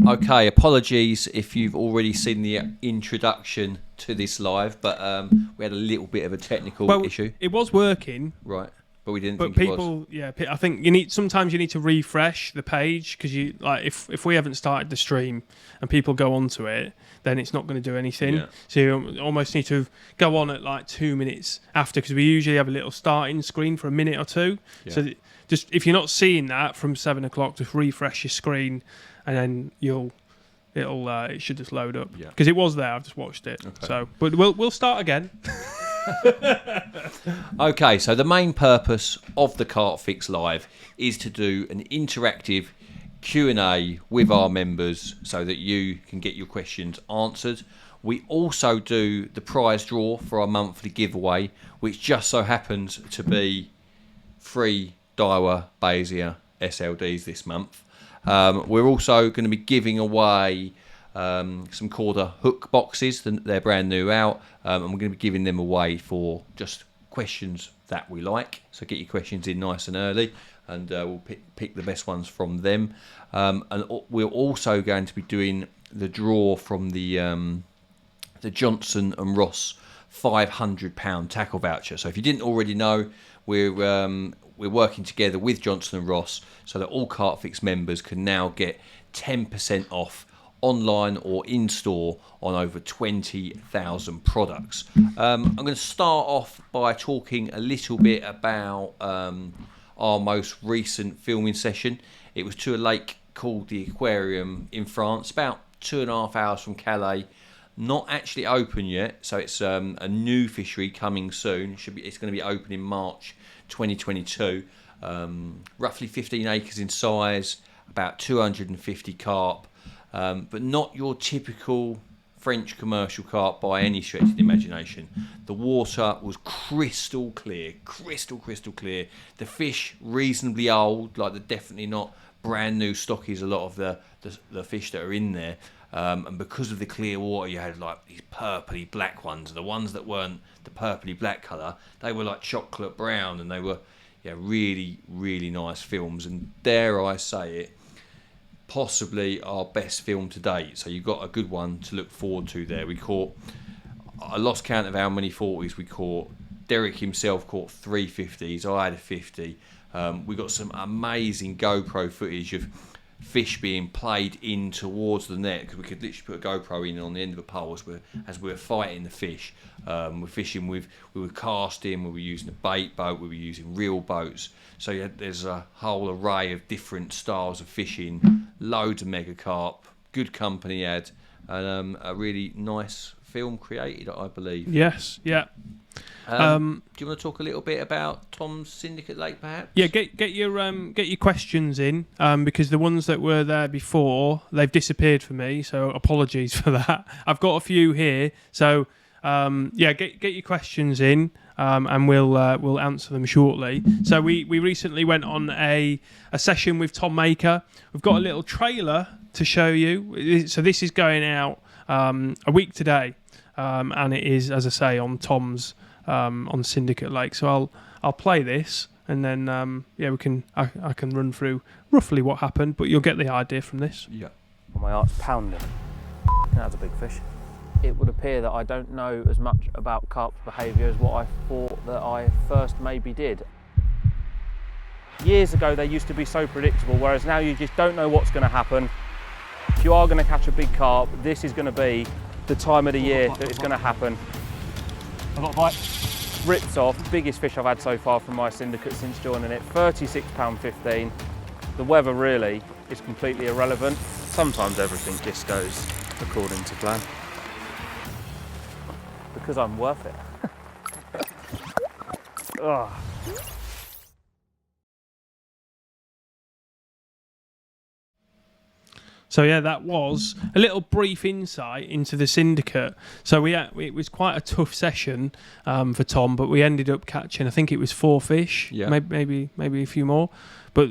Okay, apologies if you've already seen the introduction to this live, but we had a little bit of a technical issue. It was working, right? But we didn't. But think people, it was. I think sometimes you need to refresh the page because if we haven't started the stream and people go onto it, then it's not going to do anything. Yeah. So you almost need to go on at like 2 minutes after, because we usually have a little starting screen for a minute or two. Yeah. So just if you're not seeing that from 7 o'clock, just refresh your screen, and then it should just load up. Because it was there. I've just watched it. Okay. So, but we'll start again. Okay, so the main purpose of the CarpFix Live is to do an interactive Q&A with our members so that you can get your questions answered. We also do the prize draw for our monthly giveaway, which just so happens to be 3 Daiwa Bezier SLDs this month. We're also going to be giving away some Corda hook boxes. They're brand new out, and we're going to be giving them away for just questions that we like. So get your questions in nice and early, and we'll pick the best ones from them. And we're also going to be doing the draw from the Johnson and Ross £500 tackle voucher. So if you didn't already know, we're working together with Johnson and Ross so that all CarpFix members can now get 10% off online or in store on over 20,000 products. I'm going to start off by talking a little bit about our most recent filming session. It was to a lake called the Aquarium in France, about 2.5 hours from Calais. Not actually open yet, so it's a new fishery coming soon. It's going to be open in March 2022. Roughly 15 acres in size, about 250 carp. But not your typical French commercial carp by any stretch of the imagination. The water was crystal clear. The fish reasonably old, like they're definitely not brand new stockies, a lot of the fish that are in there. And because of the clear water, you had like these purpley black ones. The ones that weren't the purpley black colour, they were like chocolate brown, and they were really, really nice films. And dare I say it, possibly our best film to date. So you've got a good one to look forward to there. I lost count of how many 40s we caught. Derek himself caught 3 50s. I had a 50. We got some amazing GoPro footage of fish being played in towards the net, because we could literally put a GoPro in on the end of a pole as we were fighting the fish. We're fishing we were casting, we were using a bait boat, we were using reel boats. So there's a whole array of different styles of fishing, loads of mega carp, good company had, and a really nice film created, I believe. Yes, yeah. Do you want to talk a little bit about Tom's Syndicate Lake, perhaps? Yeah, get your questions in, because the ones that were there before, they've disappeared for me. So apologies for that. I've got a few here, so get your questions in, and we'll answer them shortly. So we recently went on a session with Tom Maker. We've got a little trailer to show you. So this is going out a week today, and it is, as I say, on Tom's. On Syndicate Lake. So I'll play this, and then I can run through roughly what happened, but you'll get the idea from this. Yeah. My heart's pounding. That's a big fish. It would appear that I don't know as much about carp's behaviour as what I thought that I first maybe did. Years ago they used to be so predictable, whereas now you just don't know what's going to happen. If you are going to catch a big carp, this is going to be the time of the year that it's going to happen. I've got a bite. Rips off, biggest fish I've had so far from my syndicate since joining it, £36.15. The weather really is completely irrelevant. Sometimes everything just goes according to plan. Because I'm worth it. Oh. So yeah, that was a little brief insight into the Syndicate. So it was quite a tough session for Tom, but we ended up catching, I think it was 4 fish, maybe a few more. But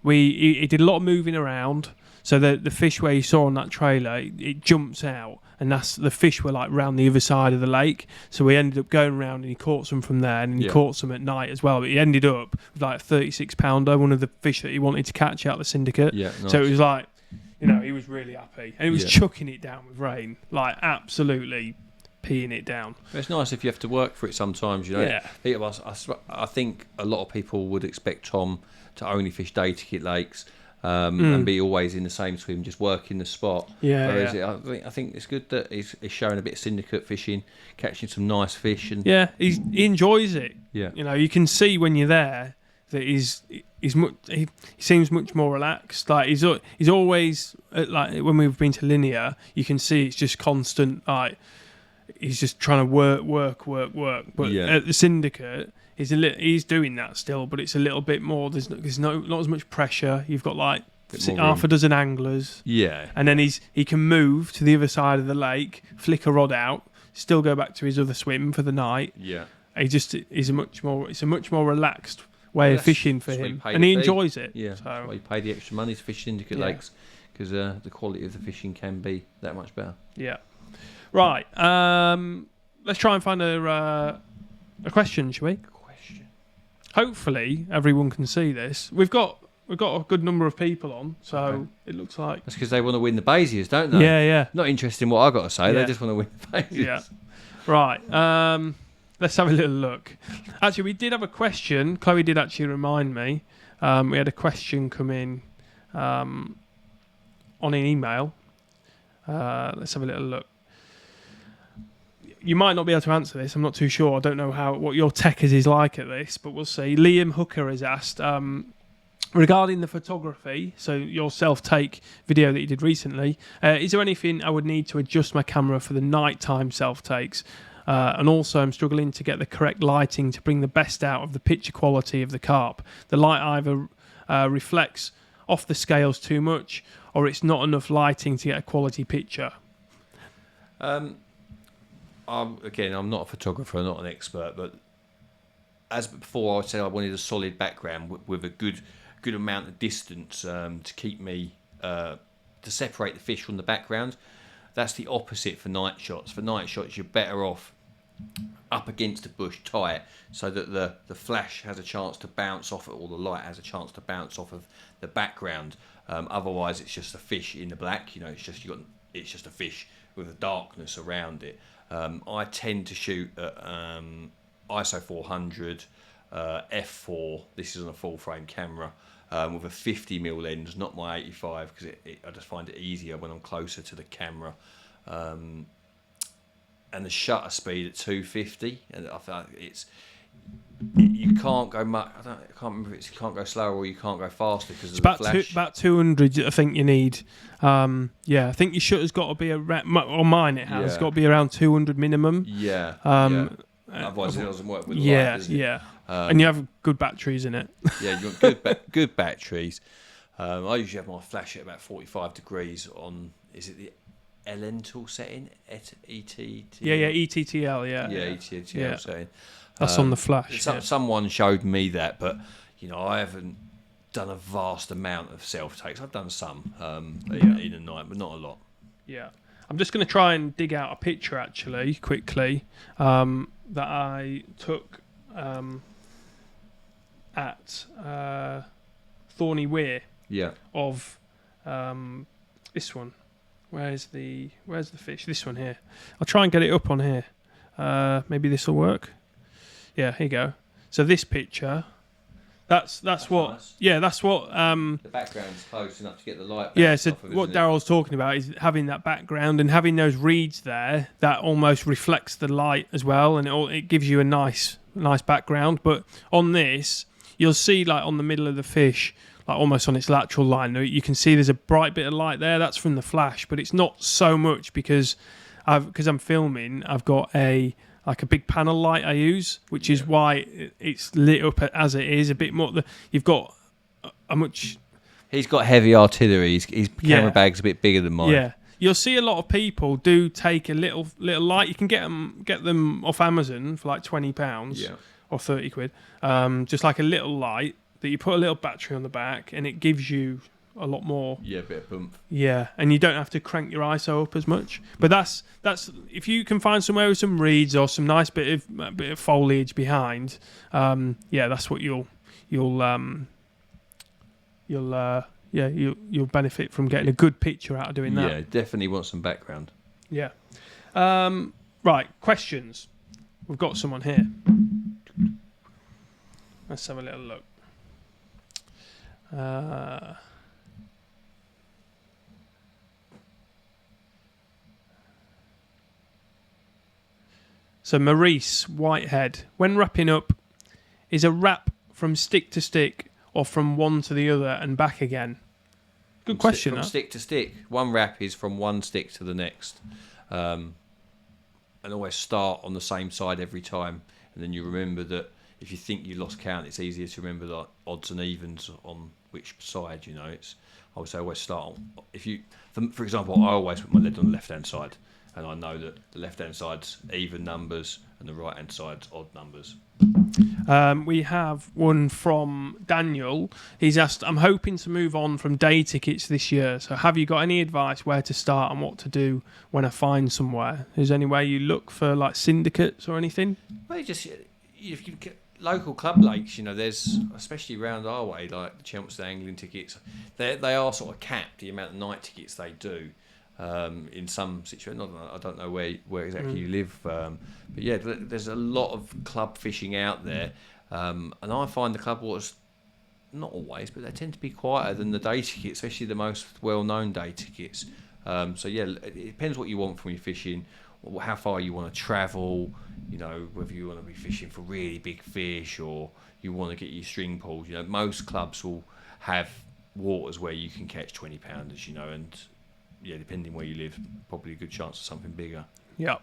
he did a lot of moving around. So the fish where you saw on that trailer, it jumps out, and that's the fish were like round the other side of the lake. So we ended up going around, and he caught some from there, and he caught some at night as well. But he ended up with like a 36 pounder, one of the fish that he wanted to catch out of the Syndicate. Yeah, nice. So it was like, you know, he was really happy, and he was Yeah. chucking it down with rain, like absolutely peeing it down. It's nice if you have to work for it sometimes, you know. Yeah. I think a lot of people would expect Tom to only fish day ticket lakes and be always in the same swim, just working the spot. Yeah, Whereas yeah. I think it's good that he's showing a bit of syndicate fishing, catching some nice fish, and Yeah, he enjoys it. Yeah. You know, you can see when you're there that he seems much more relaxed. Like he's always like when we've been to Linear, you can see it's just constant. Like he's just trying to work. But Yeah. at the Syndicate, he's doing that still, but it's a little bit more. There's not as much pressure. You've got like Bit more half room. a dozen anglers. Yeah. And then he can move to the other side of the lake, flick a rod out, still go back to his other swim for the night. Yeah. It's a much more relaxed way of That's- fishing for that's why him, you pay and the he fee. enjoys it. Yeah. So That's why you pay the extra money to fish syndicate Yeah. lakes, because the quality of the fishing can be that much better. yeah. Right. Let's try and find a question, shall we? Question. Hopefully everyone can see this. We've got a good number of people on, so Okay. it looks like That's because they want to win the Baziers, don't they? yeah. Not interested in what I got to say. Yeah. They just want to win the Baziers. Yeah. Right. Let's have a little look. Actually, we did have a question. Chloe did actually remind me. We had a question come in on an email. Let's have a little look. You might not be able to answer this. I'm not too sure. I don't know what your tech is like at this, but we'll see. Liam Hooker has asked regarding the photography. So your self-take video that you did recently. Is there anything I would need to adjust my camera for the nighttime self-takes? And also, I'm struggling to get the correct lighting to bring the best out of the picture quality of the carp. The light either reflects off the scales too much, or it's not enough lighting to get a quality picture. I'm not a photographer, not an expert, but as before, I said I wanted a solid background with a good amount of distance to keep me to separate the fish from the background. That's the opposite for night shots. For night shots, you're better off up against the bush tight, so that the flash has a chance to bounce off it, or the light has a chance to bounce off of the background. Otherwise, it's just a fish in the black. You know, it's just a fish with a darkness around it. I tend to shoot at ISO 400, f4. This is on a full frame camera with a 50mm lens, not my 85, because I just find it easier when I'm closer to the camera. And the shutter speed at 250, and I think you can't go much. I can't remember if you can't go slower or you can't go faster because of the flash. About 200, I think you need. I think your shutter's got to be around. On mine, it has got to be around 200 minimum. Yeah. Otherwise, it doesn't work with the light, does it? Yeah. And you have good batteries in it. Yeah, you've got good batteries. I usually have my flash at about 45 degrees on. Is it the Elemental setting? ETTL. ETTL. Yeah. ETTL setting. That's on the flash. Someone showed me that, but I haven't done a vast amount of self takes. I've done some in the night, but not a lot. Yeah, I'm just going to try and dig out a picture actually quickly that I took at Thorny Weir. Yeah. Of this one. Where's the fish? This one here. I'll try and get it up on here. Maybe this will work. Yeah, here you go. So this picture, that's what. Nice. Yeah, that's what. The background's close enough to get the light. Yeah, so off of, what isn't it? Darrell's talking about is having that background and having those reeds there that almost reflects the light as well, and it gives you a nice background. But on this, you'll see like on the middle of the fish, like almost on its lateral line, you can see there's a bright bit of light there. That's from the flash, but it's not so much because I'm filming. I've got a big panel light I use, which is why it's lit up as it is. A bit more. You've got a much. He's got heavy artillery. His camera bag's a bit bigger than mine. Yeah, you'll see a lot of people do take a little light. You can get them off Amazon for like £20 or £30, just like a little light that you put a little battery on the back, and it gives you a lot more. Yeah, a bit of bump. Yeah, and you don't have to crank your ISO up as much. But that's if you can find somewhere with some reeds or some nice bit of foliage behind. That's what you'll yeah, you'll benefit from getting a good picture out of doing that. Yeah, definitely want some background. Yeah. Right, questions. We've got someone here. Let's have a little look. So Maurice Whitehead, when wrapping up, is a wrap from stick to stick or from one to the other and back again? Good question. From stick to stick. One wrap is from one stick to the next. And always start on the same side every time. And then you remember that if you think you lost count, it's easier to remember the odds and evens on which side, you know. I would say always start on, for example, I always put my lead on the left-hand side. And I know that the left-hand side's even numbers and the right-hand side's odd numbers. We have one from Daniel. He's asked, I'm hoping to move on from day tickets this year. So have you got any advice where to start and what to do when I find somewhere? Is there any way you look for like syndicates or anything? Well, if you get local club lakes, you know, there's, especially around our way, like the Chelmsford angling tickets, they are sort of capped, the amount of night tickets they do. In some situations, I don't know where exactly you live, but yeah, there's a lot of club fishing out there, and I find the club waters, not always, but they tend to be quieter than the day tickets, especially the most well-known day tickets. So yeah, it depends what you want from your fishing, how far you want to travel, you know, whether you want to be fishing for really big fish or you want to get your string pulled. You know, most clubs will have waters where you can catch 20-pounders, you know, and yeah, depending where you live, probably a good chance of something bigger. Yeah.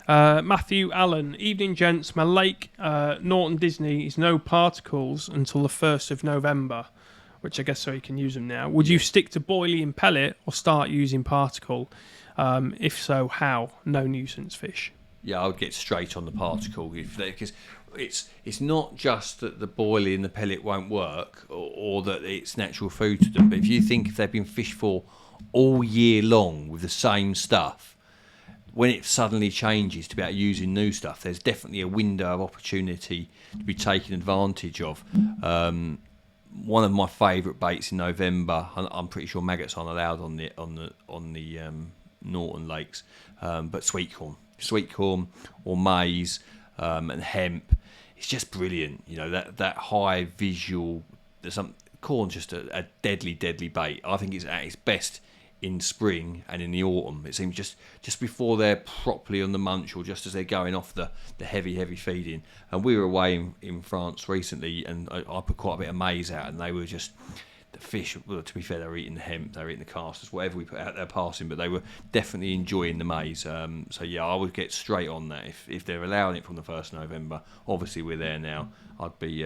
Matthew Allen, evening gents. My lake Norton Disney is no particles until the 1st of November, which I guess so you can use them now. Would you stick to boilie and pellet or start using particle? If so, how? No nuisance fish. Yeah, I would get straight on the particle because it's not just that the boilie and the pellet won't work or that it's natural food to them, but if they've been fished for all year long with the same stuff, when it suddenly changes to about using new stuff, there's definitely a window of opportunity to be taken advantage of. One of my favourite baits in November, I'm pretty sure maggots aren't allowed on the Norton lakes, but sweet corn or maize and hemp, it's just brilliant. You know, that high visual. Corn's just a deadly bait. I think it's at its best in spring and in the autumn. It seems just before they're properly on the munch or just as they're going off the heavy feeding. And we were away in France recently and I put quite a bit of maize out and they were just, the fish, well, to be fair, they were eating the hemp, they were eating the casters, whatever we put out there passing, but they were definitely enjoying the maize. So yeah, I would get straight on that. If they're allowing it from the 1st of November, obviously we're there now, I'd be...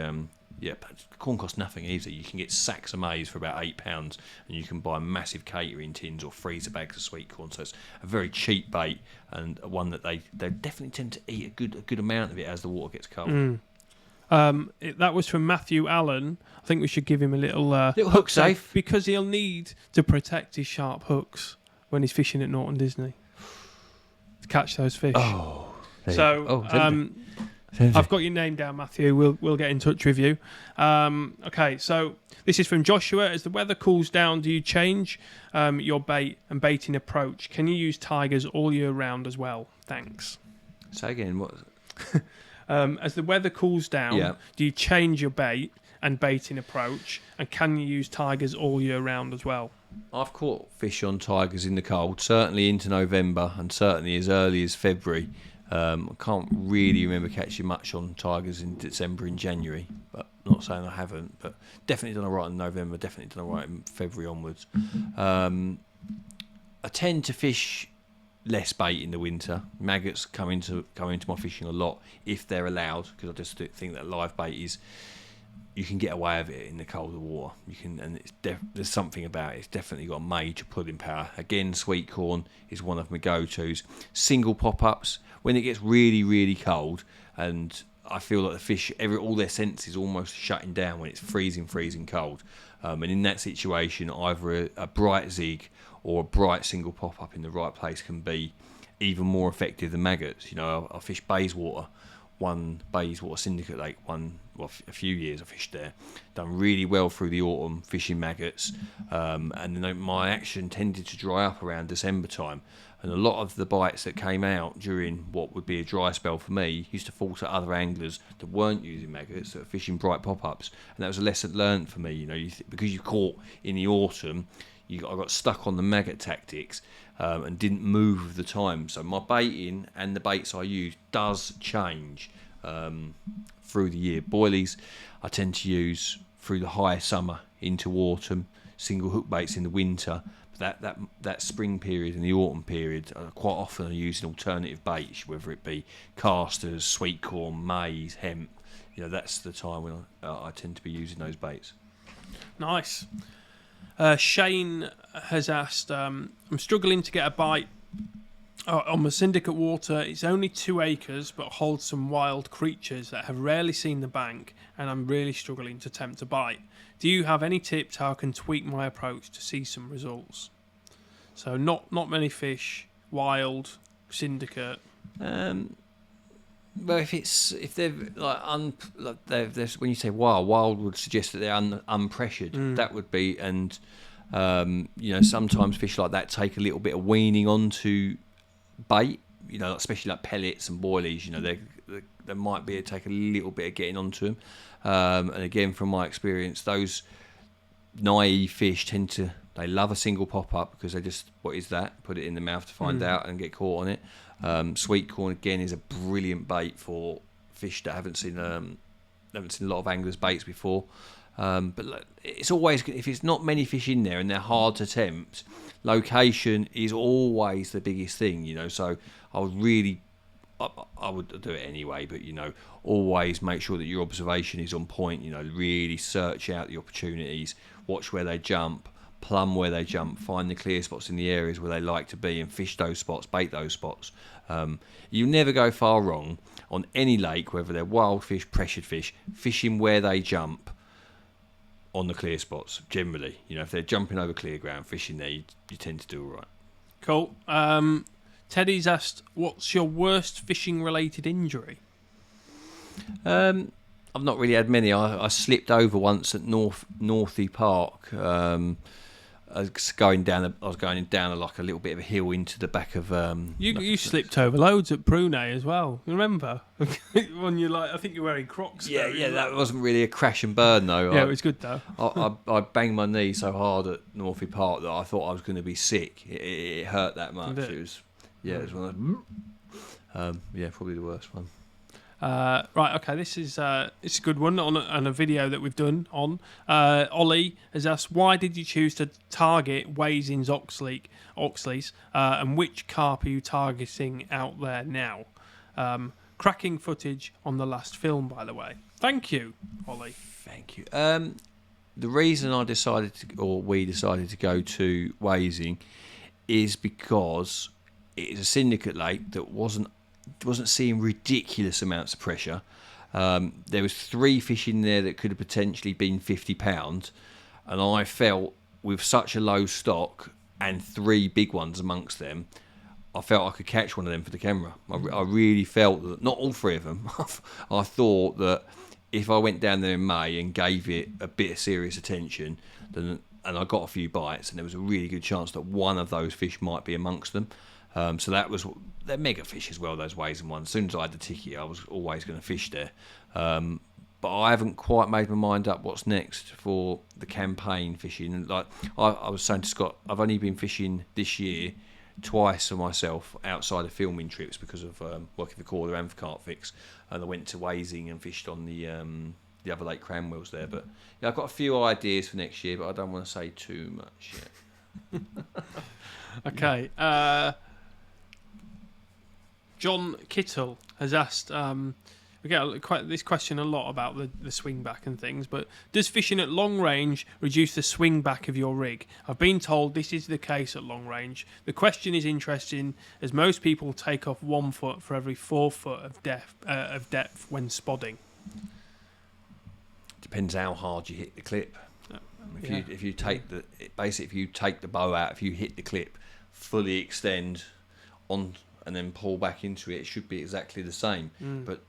yeah, corn costs nothing either. You can get sacks of maize for about £8 and you can buy massive catering tins or freezer bags of sweet corn. So it's a very cheap bait and one that they definitely tend to eat a good amount of it as the water gets cold. That was from Matthew Allen. I think we should give him a little hook safe because he'll need to protect his sharp hooks when he's fishing at Norton Disney to catch those fish. I've got your name down, Matthew. We'll get in touch with you. Okay, so this is from Joshua. As the weather cools down, do you change your bait and baiting approach? Can you use tigers all year round as well? Thanks. Say again, what? As the weather cools down, do you change your bait and baiting approach? And can you use tigers all year round as well? I've caught fish on tigers in the cold, certainly into November and certainly as early as February. I can't really remember catching much on tigers in December and January, but not saying I haven't, but definitely done all right in November, definitely done all right in February onwards. I tend to fish less bait in the winter. Maggots come into my fishing a lot if they're allowed, because I just think that live bait is, you can get away with it in the colder water. You can, and there's something about it. It's definitely got a major pulling power. Again, sweet corn is one of my go-tos. Single pop-ups when it gets really cold, and I feel like the fish, all their senses almost shutting down when it's freezing cold. And in that situation, either a bright zig or a bright single pop-up in the right place can be even more effective than maggots. You know, I fish Bayswater won Bayswater Syndicate Lake, a few years I fished there, done really well through the autumn fishing maggots, and then my action tended to dry up around December time, and a lot of the bites that came out during what would be a dry spell for me used to fall to other anglers that weren't using maggots, that were fishing bright pop-ups, and that was a lesson learned for me. Because you caught in the autumn, I got stuck on the maggot tactics and didn't move with the time. So my baiting and the baits I use does change through the year. Boilies I tend to use through the high summer into autumn, single hook baits in the winter. That spring period and the autumn period, quite often I'm using alternative baits, whether it be casters, sweet corn, maize, hemp. That's the time when I tend to be using those baits. Nice. Shane has asked, I'm struggling to get a bite on the Syndicate water. It's only 2 acres but holds some wild creatures that have rarely seen the bank, and I'm really struggling to tempt a bite. Do you have any tips how I can tweak my approach to see some results? So not many fish, wild, Syndicate. Well, if they're when you say wild would suggest that they're unpressured. That would be, and sometimes fish like that take a little bit of weaning onto bait. Especially like pellets and boilies. They might take a little bit of getting onto them. And again, from my experience, those naive fish they love a single pop-up because they just, what is that? Put it in the mouth to find out and get caught on it. Sweet corn, again, is a brilliant bait for fish that haven't seen a lot of anglers' baits before. But it's always, if it's not many fish in there and they're hard to tempt, location is always the biggest thing, So I would do it anyway, but always make sure that your observation is on point. Really search out the opportunities, watch where they jump, plumb where they jump, find the clear spots in the areas where they like to be, and fish those spots, bait those spots. You never go far wrong on any lake, whether they're wild fish, pressured fish, fishing where they jump on the clear spots. Generally, if they're jumping over clear ground, fishing there, you tend to do all right. Cool. Teddy's asked, what's your worst fishing-related injury? I've not really had many. I slipped over once at Northey Park. I was going down like a little bit of a hill into the back of. You slipped over loads at Prunay as well. You remember when I think you're wearing Crocs. Yeah. That wasn't really a crash and burn though. Yeah, it was good though. I banged my knee so hard at Northey Park that I thought I was going to be sick. It hurt that much. It was one of those. Probably the worst one. Right, okay, this is a good one on a video that we've done on. Ollie has asked, why did you choose to target Waising's Oxleys, and which carp are you targeting out there now? Cracking footage on the last film, by the way. Thank you, Ollie. Thank you. The reason we decided to go to Waising is because it is a syndicate lake that wasn't seeing ridiculous amounts of pressure. There was 3 fish in there that could have potentially been 50 pounds, and I felt with such a low stock and 3 big ones amongst them, I felt I could catch one of them for the camera. I really felt that, not all 3 of them, I thought that if I went down there in May and gave it a bit of serious attention, and I got a few bites, and there was a really good chance that one of those fish might be amongst them. So they're mega fish as well, those Waising ones. As soon as I had the ticket, I was always going to fish there. But I haven't quite made my mind up what's next for the campaign fishing. Like I was saying to Scott, I've only been fishing this year twice for myself outside of filming trips because of working for Corder and for CarpFix. And I went to Waising and fished on the other Lake Cranwells there. But I've got a few ideas for next year, but I don't want to say too much yet. Okay. John Kittle has asked, we get this question a lot about the swing back and things, but does fishing at long range reduce the swing back of your rig? I've been told this is the case at long range. The question is interesting as most people take off 1 foot for every 4 foot of depth when spodding. Depends how hard you hit the clip. If you take the bow out, if you hit the clip, fully extend on and then pull back into it, it should be exactly the same. But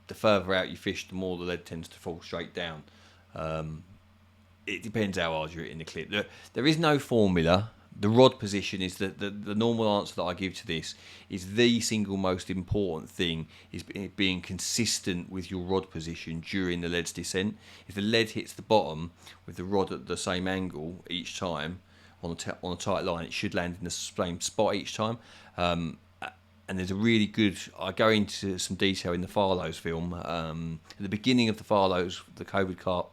the further out you fish, the more the lead tends to fall straight down. It depends how hard you're hitting the clip. There is no formula. The rod position is the normal answer that I give to this is the single most important thing is being consistent with your rod position during the lead's descent. If the lead hits the bottom with the rod at the same angle each time on a tight line, it should land in the same spot each time. And there's a really good, I go into some detail in the Farlow's film. At the beginning of the Farlow's, the COVID carver.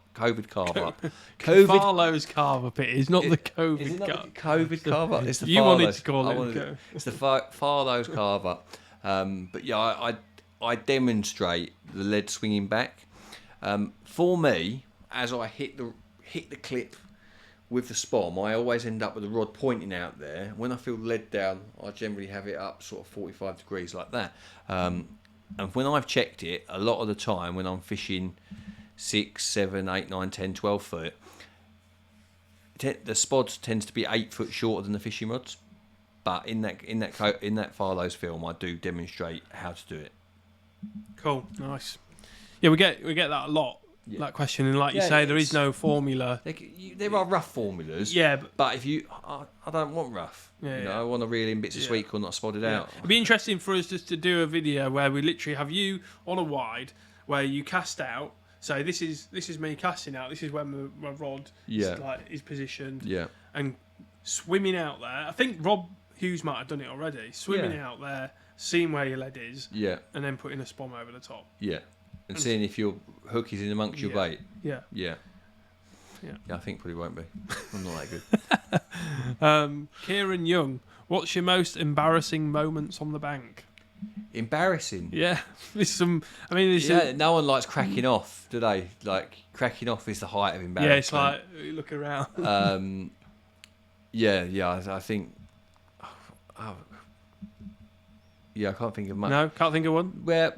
Farlow's carver pit is not the COVID Is it not carver. the COVID carver? It's the You Farlow's. wanted to call it. It's the Farlow's carver. But yeah, I demonstrate the lead swinging back. For me, as I hit the clip with the spom, I always end up with the rod pointing out there. When I feel lead down, I generally have it up sort of 45 degrees like that. And when I've checked it, a lot of the time when I'm fishing 6, 7, 8, 9, 10, 12 foot, the spods tends to be 8 foot shorter than the fishing rods. But in that Farlow's film, I do demonstrate how to do it. Cool, nice. Yeah, we get that a lot. Yeah. That question, and like you say, there is no formula. There are rough formulas. Yeah, but if you, I don't want rough. Yeah, I want to reel in bits of sweet corn, not spotted out. It'd be interesting for us just to do a video where we literally have you on a wide, where you cast out. So this is me casting out. This is where my rod is positioned. Yeah. And swimming out there. I think Rob Hughes might have done it already. Swimming out there, seeing where your lead is. Yeah. And then putting a spom over the top. Yeah. And seeing if your hook is in amongst your bait. Yeah. Yeah. Yeah, I think probably won't be. I'm not that good. Kieran Young, what's your most embarrassing moments on the bank? Embarrassing? Yeah. No one likes cracking off, do they? Like, cracking off is the height of embarrassment. Yeah, it's like, you look around. I think... I can't think of much. No, can't think of one? Well,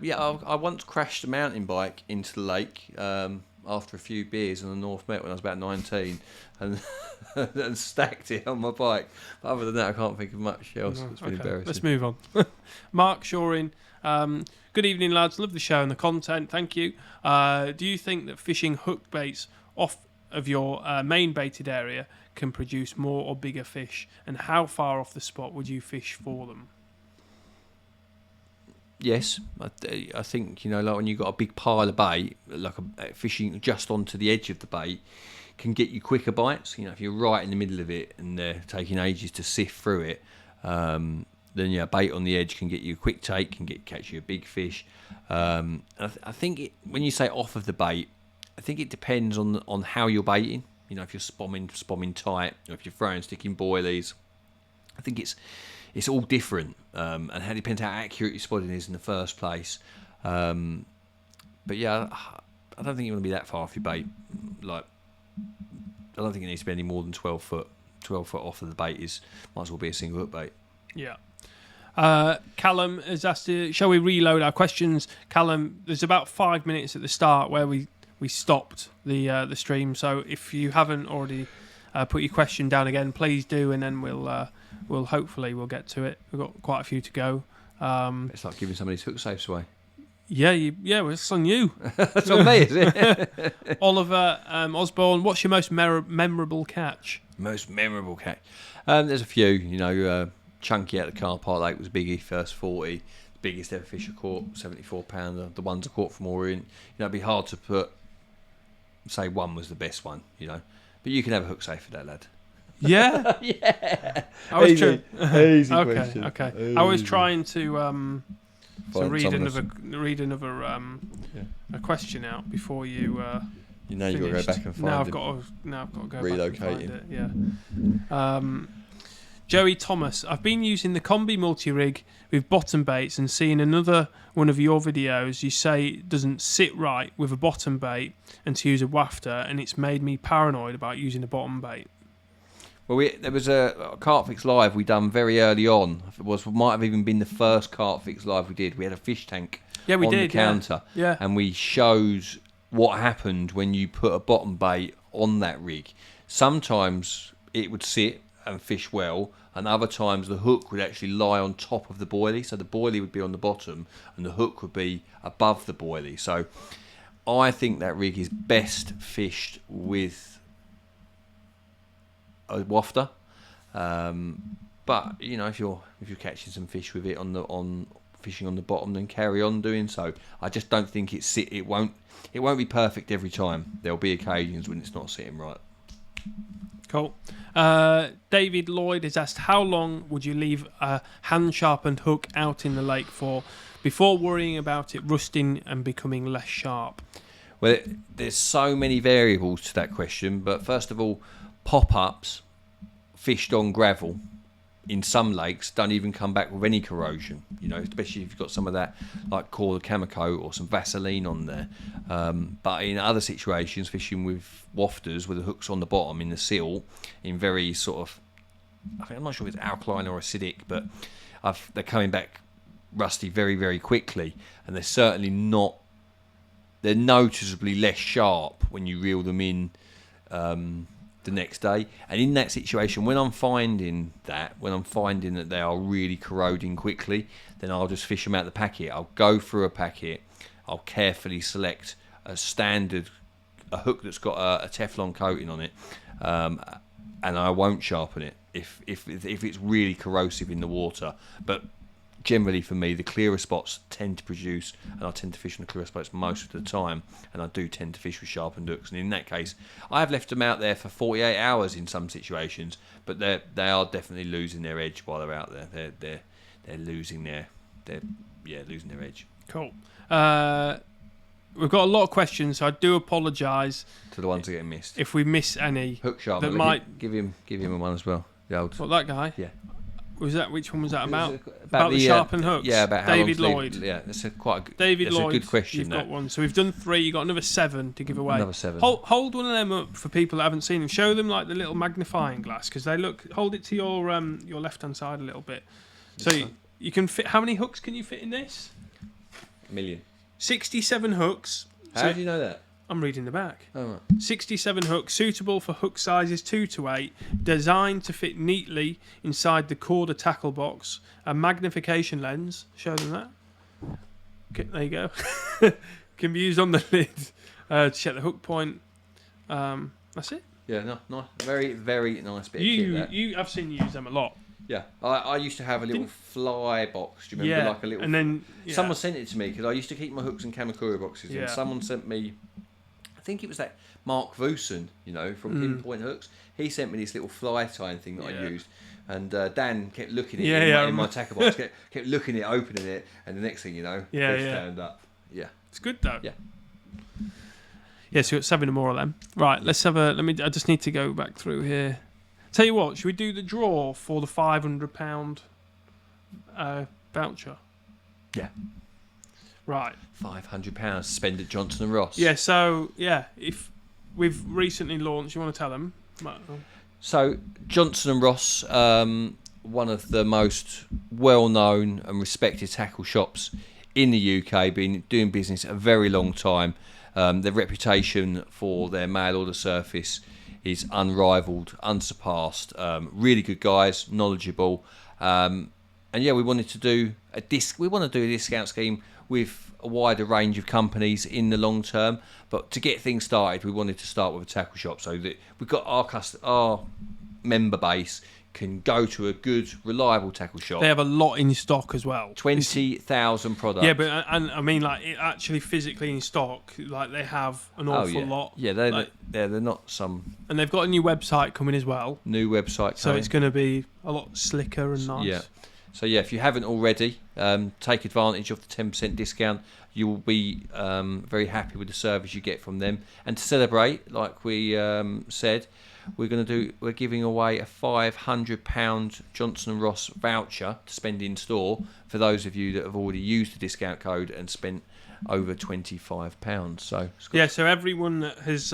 I once crashed a mountain bike into the lake after a few beers on the North Met when I was about 19 and and stacked it on my bike. But other than that, I can't think of much else that's been embarrassing. Let's move on. Mark Shoring, good evening, lads. Love the show and the content. Thank you. Do you think that fishing hook baits off of your main baited area can produce more or bigger fish? And how far off the spot would you fish for them? Yes, I think, like when you've got a big pile of bait, like fishing just onto the edge of the bait can get you quicker bites. If you're right in the middle of it and they're taking ages to sift through it, then bait on the edge can get you a quick take, can catch you a big fish. I think when you say off of the bait, I think it depends on how you're baiting. If you're spomming tight, or if you're throwing sticking boilies, I think it's all different, and it depends how accurate your spotting is in the first place. But yeah, I don't think you want to be that far off your bait. Like, I don't think it needs to be any more than 12 foot. 12 foot off of the bait might as well be a single hook bait. Yeah. Callum has asked, shall we reload our questions? Callum, there's about 5 minutes at the start where we stopped the stream. So if you haven't already put your question down again, please do, and then we'll hopefully get to it. We've got quite a few to go. It's like giving somebody's hook safes away. Well, it's on you. It's on me, is it? Oliver Osborne, what's your most memorable catch? Most memorable catch? There's a few. Chunky out of the car park lake was biggie, first 40. The biggest ever fish I caught, 74 pounder. The ones I caught from Orient. It'd be hard to say one was the best one, But you can have a hook safe for that, lad. Yeah? Yeah. I was easy question. Okay. Easy. I was trying to read Thomas. another a question out before you you've got to go back and find now it. I've got to go Relocate back and find him. it. Yeah. Joey Thomas, I've been using the combi multi-rig with bottom baits and seeing another one of your videos you say it doesn't sit right with a bottom bait and to use a wafter, and it's made me paranoid about using a bottom bait. Well, there was a CarpFix live we done very early on. Might have even been the first CarpFix live we did. We had a fish tank on the counter, and we showed what happened when you put a bottom bait on that rig. Sometimes it would sit and fish well, and other times the hook would actually lie on top of the boilie, so the boilie would be on the bottom and the hook would be above the boilie. So I think that rig is best fished with a wafter, but you know, if you're catching some fish with it on fishing on the bottom, then carry on doing so. I just don't think it won't be perfect every time. There'll be occasions when it's not sitting right. Cool. David Lloyd has asked, how long would you leave a hand-sharpened hook out in the lake for before worrying about it rusting and becoming less sharp? Well, there's so many variables to that question, but first of all, pop-ups fished on gravel in some lakes don't even come back with any corrosion, you know, especially if you've got some of that like Core Chemico or some Vaseline on there. But in other situations, fishing with wafters with the hooks on the bottom in the sill, in very sort of, I'm not sure if it's alkaline or acidic, but they're coming back rusty very, very quickly, and they're noticeably less sharp when you reel them in the next day. And in that situation, when I'm finding that they are really corroding quickly, then I'll just fish them out the packet. I'll go through a packet, I'll carefully select a hook that's got a Teflon coating on it, and I won't sharpen it if it's really corrosive in the water. But generally for me, the clearer spots tend to produce, and I tend to fish on the clearer spots most of the time, and I do tend to fish with sharpened hooks. And in that case, I have left them out there for 48 hours in some situations, but they are definitely losing their edge while they're out there. They're losing their edge. Cool. We've got a lot of questions, so I do apologise to the ones that get missed. If we miss any, hook sharpener. That might give him a one as well. The old. What, that guy? Yeah. Which one was that about? About the sharpened hooks. Yeah, about how David Lloyd. Yeah, that's a good question. You've got one. So we've done 3. You got another 7 to give away. Another 7. Hold one of them up for people that haven't seen them. Show them like the little magnifying glass, because they look. Hold it to your left hand side a little bit. So you can fit. How many hooks can you fit in this? 1 million. 67 hooks. How do you know that? I'm reading the back. Oh, right. 67 hooks, suitable for hook sizes 2 to 8, designed to fit neatly inside the Corda tackle box. A magnification lens. Show them that. Okay, there you go. Can be used on the lid to check the hook point. That's it. Yeah, no, nice. Very, very nice bit of kit, I've seen you use them a lot. Yeah, I used to have a little fly box. Do you remember, like a little? And then someone sent it to me because I used to keep my hooks in Kamakura boxes, Yeah. and someone sent me. I think it was that Mark Vusen, from Pinpoint Hooks. He sent me this little fly tying thing that I used, and Dan kept looking at it in my tackle box. kept looking at it, opening it, and the next thing you know, it's turned up. Yeah, it's good though. Yeah. Yeah, so we've got 7 more of them. Right, let's have a. I just need to go back through here. Tell you what, should we do the draw for the £500 voucher? Yeah. Right. £500 spend at Johnson & Ross. Yeah, so, if we've recently launched, you want to tell them? So, Johnson & Ross, one of the most well-known and respected tackle shops in the UK, been doing business a very long time. Their reputation for their mail order service is unrivaled, unsurpassed. Really good guys, knowledgeable, and we wanted to do a discount scheme with a wider range of companies in the long term. But to get things started, we wanted to start with a tackle shop so that we've got our member base can go to a good, reliable tackle shop. They have a lot in stock as well. 20,000 products. Yeah, but and I mean, like, it actually physically in stock, like they have an awful lot. Yeah, they're not some. And they've got a new website coming as well. New website coming. So it's going to be a lot slicker and nice. Yeah. So if you haven't already, take advantage of the 10% discount. You will be very happy with the service you get from them. And to celebrate, like we said, we're giving away a £500 Johnson & Ross voucher to spend in store for those of you that have already used the discount code and spent over £25. So so everyone that has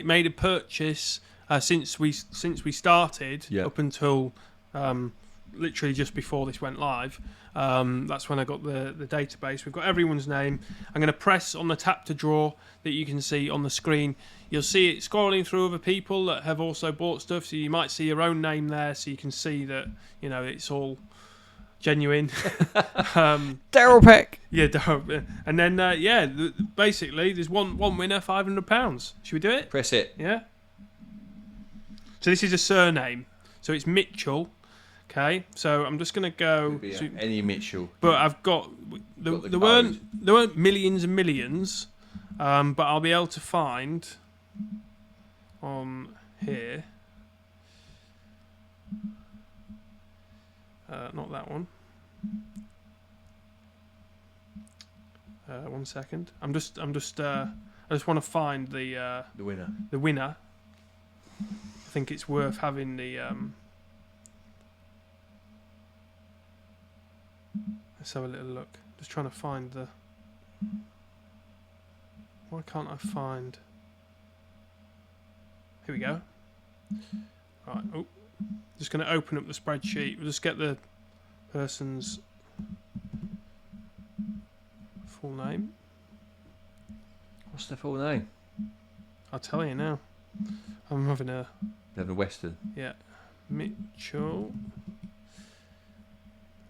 made a purchase since we started up until literally just before this went live, That's when I got the database. We've got everyone's name. I'm going to press on the tap to draw that you can see on the screen. You'll see it scrolling through other people that have also bought stuff, so you might see your own name there, so you can see that, you know, it's all genuine. Darrell Peck. Yeah, and then basically there's one winner, £500. Should we do it? Press it. Yeah. So this is a surname. So it's Mitchell. Okay. So I'm just gonna go. Any Mitchell. But I've got there weren't millions and millions, but I'll be able to find on here. Not that one. 1 second. I just want to find the winner. The winner. I think it's worth having the. Let's have a little look. Just trying to find the. Why can't I find? Here we go. Right. Oh, just going to open up the spreadsheet. We'll just get the person's full name. What's the full name? I'll tell you now. I'm having a. Devon Western. Yeah. Mitchell.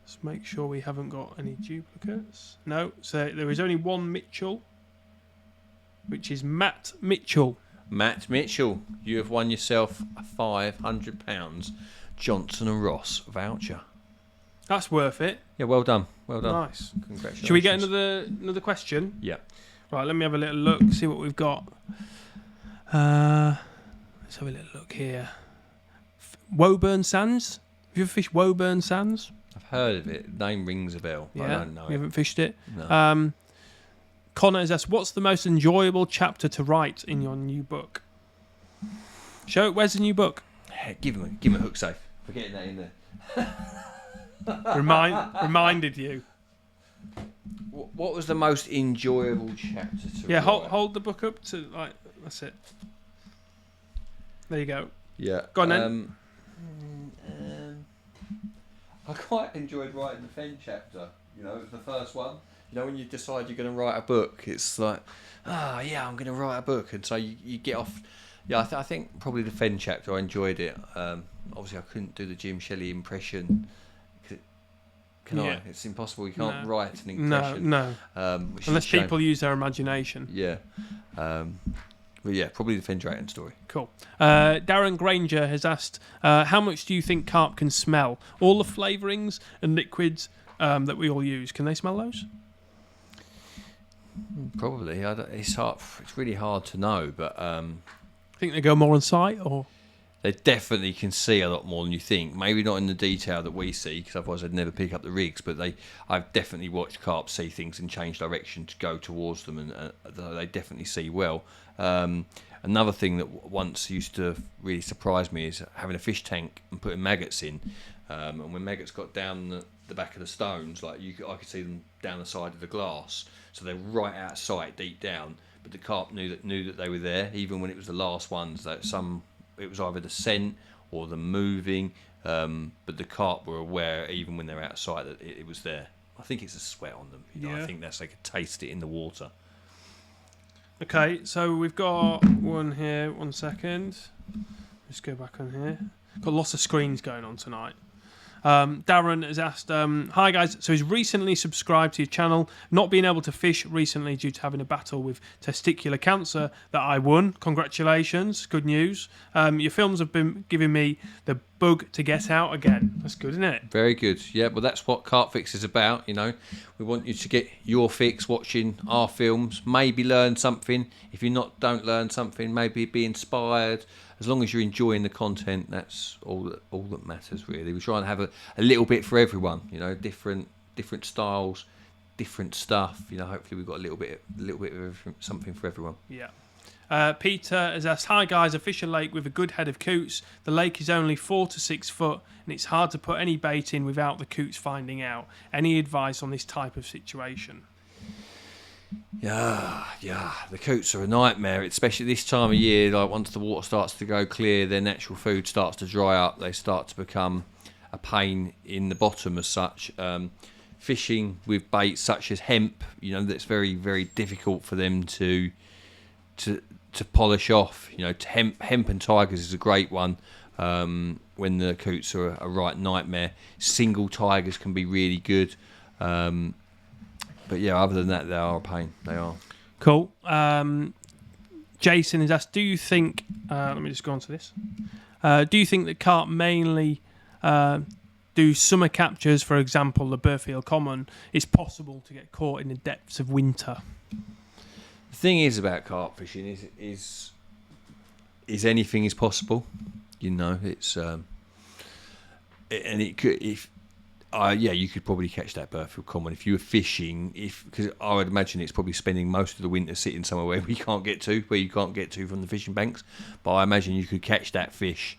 Let's make sure we haven't got any duplicates. No, so there is only one Mitchell, which is Matt Mitchell. Matt Mitchell, you have won yourself a £500 Johnson and Ross voucher. That's worth it. Yeah, well done. Well done. Nice. Congratulations. Should we get another question? Yeah. Right, let me have a little look, see what we've got. Let's have a little look here. Woburn Sands. Have you ever fished Woburn Sands? I've heard of it. Name rings a bell. But I don't know You it. haven't fished it? No. Connor has asked, what's the most enjoyable chapter to write in your new book? Show it. Where's the new book? Hey, give him a hook safe. We're getting that in there. Reminded you. What was the most enjoyable chapter to write? Hold the book up to that's it. There you go. Yeah. Go on then. I quite enjoyed writing the Fen chapter. You know, it was the first one. You know, when you decide you're going to write a book, it's like, I'm going to write a book, and so you get off. Yeah, I think probably the Fen chapter. I enjoyed it. Obviously, I couldn't do the Jim Shelley impression. Can I? It's impossible. You can't write an impression. No. Unless people use their imagination. Yeah. But yeah, probably the Fen Drayton story. Cool. Darren Granger has asked, how much do you think carp can smell? All the flavourings and liquids that we all use, can they smell those? Probably. It's hard. It's really hard to know, but Think they go more on sight, or they definitely can see a lot more than you think. Maybe not in the detail that we see, because otherwise they'd never pick up the rigs. But I've definitely watched carp see things and change direction to go towards them, and they definitely see well. Another thing that once used to really surprise me is having a fish tank and putting maggots in. And when maggots got down the back of the stones, I could see them down the side of the glass, so they're right out of sight, deep down. But the carp knew that they were there, even when it was the last ones. That it was either the scent or the moving, but the carp were aware, even when they're out of sight, that it was there. I think it's a sweat on them. Yeah. I think they could taste it in the water. Okay, so we've got one here. 1 second. Let's go back on here. Got lots of screens going on tonight. Darren has asked, hi guys, so he's recently subscribed to your channel, not being able to fish recently due to having a battle with testicular cancer that I won. Congratulations, good news. Your films have been giving me the bug to get out again. That's good, isn't it? Very good. Yeah, well that's what CarpFix is about, you know. We want you to get your fix watching our films, maybe learn something. If you don't learn something, maybe be inspired. As long as you're enjoying the content, that's all that matters, really. We try and have a little bit for everyone, you know, different styles, different stuff. You know, hopefully we've got a little bit of something for everyone. Yeah. Peter has asked, hi guys, I fish a lake with a good head of coots. The lake is only 4 to 6 foot, and it's hard to put any bait in without the coots finding out. Any advice on this type of situation? Yeah, the coots are a nightmare, especially this time of year. Like once the water starts to go clear, their natural food starts to dry up. They start to become a pain in the bottom as such. fishing with baits such as hemp, that's very, very difficult for them to polish off. Hemp and tigers is a great one. When the coots are a right nightmare. Single tigers can be really good. But yeah, other than that, they are a pain. They are. Cool. Jason has asked, do you think... let me just go on to this. Do you think that carp mainly do summer captures, for example, the Burfield Common, it's possible to get caught in the depths of winter? The thing is about carp fishing is anything is possible. It's... and it could... you could probably catch that Burfield Common if you were fishing. Because I would imagine it's probably spending most of the winter sitting somewhere where you can't get to from the fishing banks. But I imagine you could catch that fish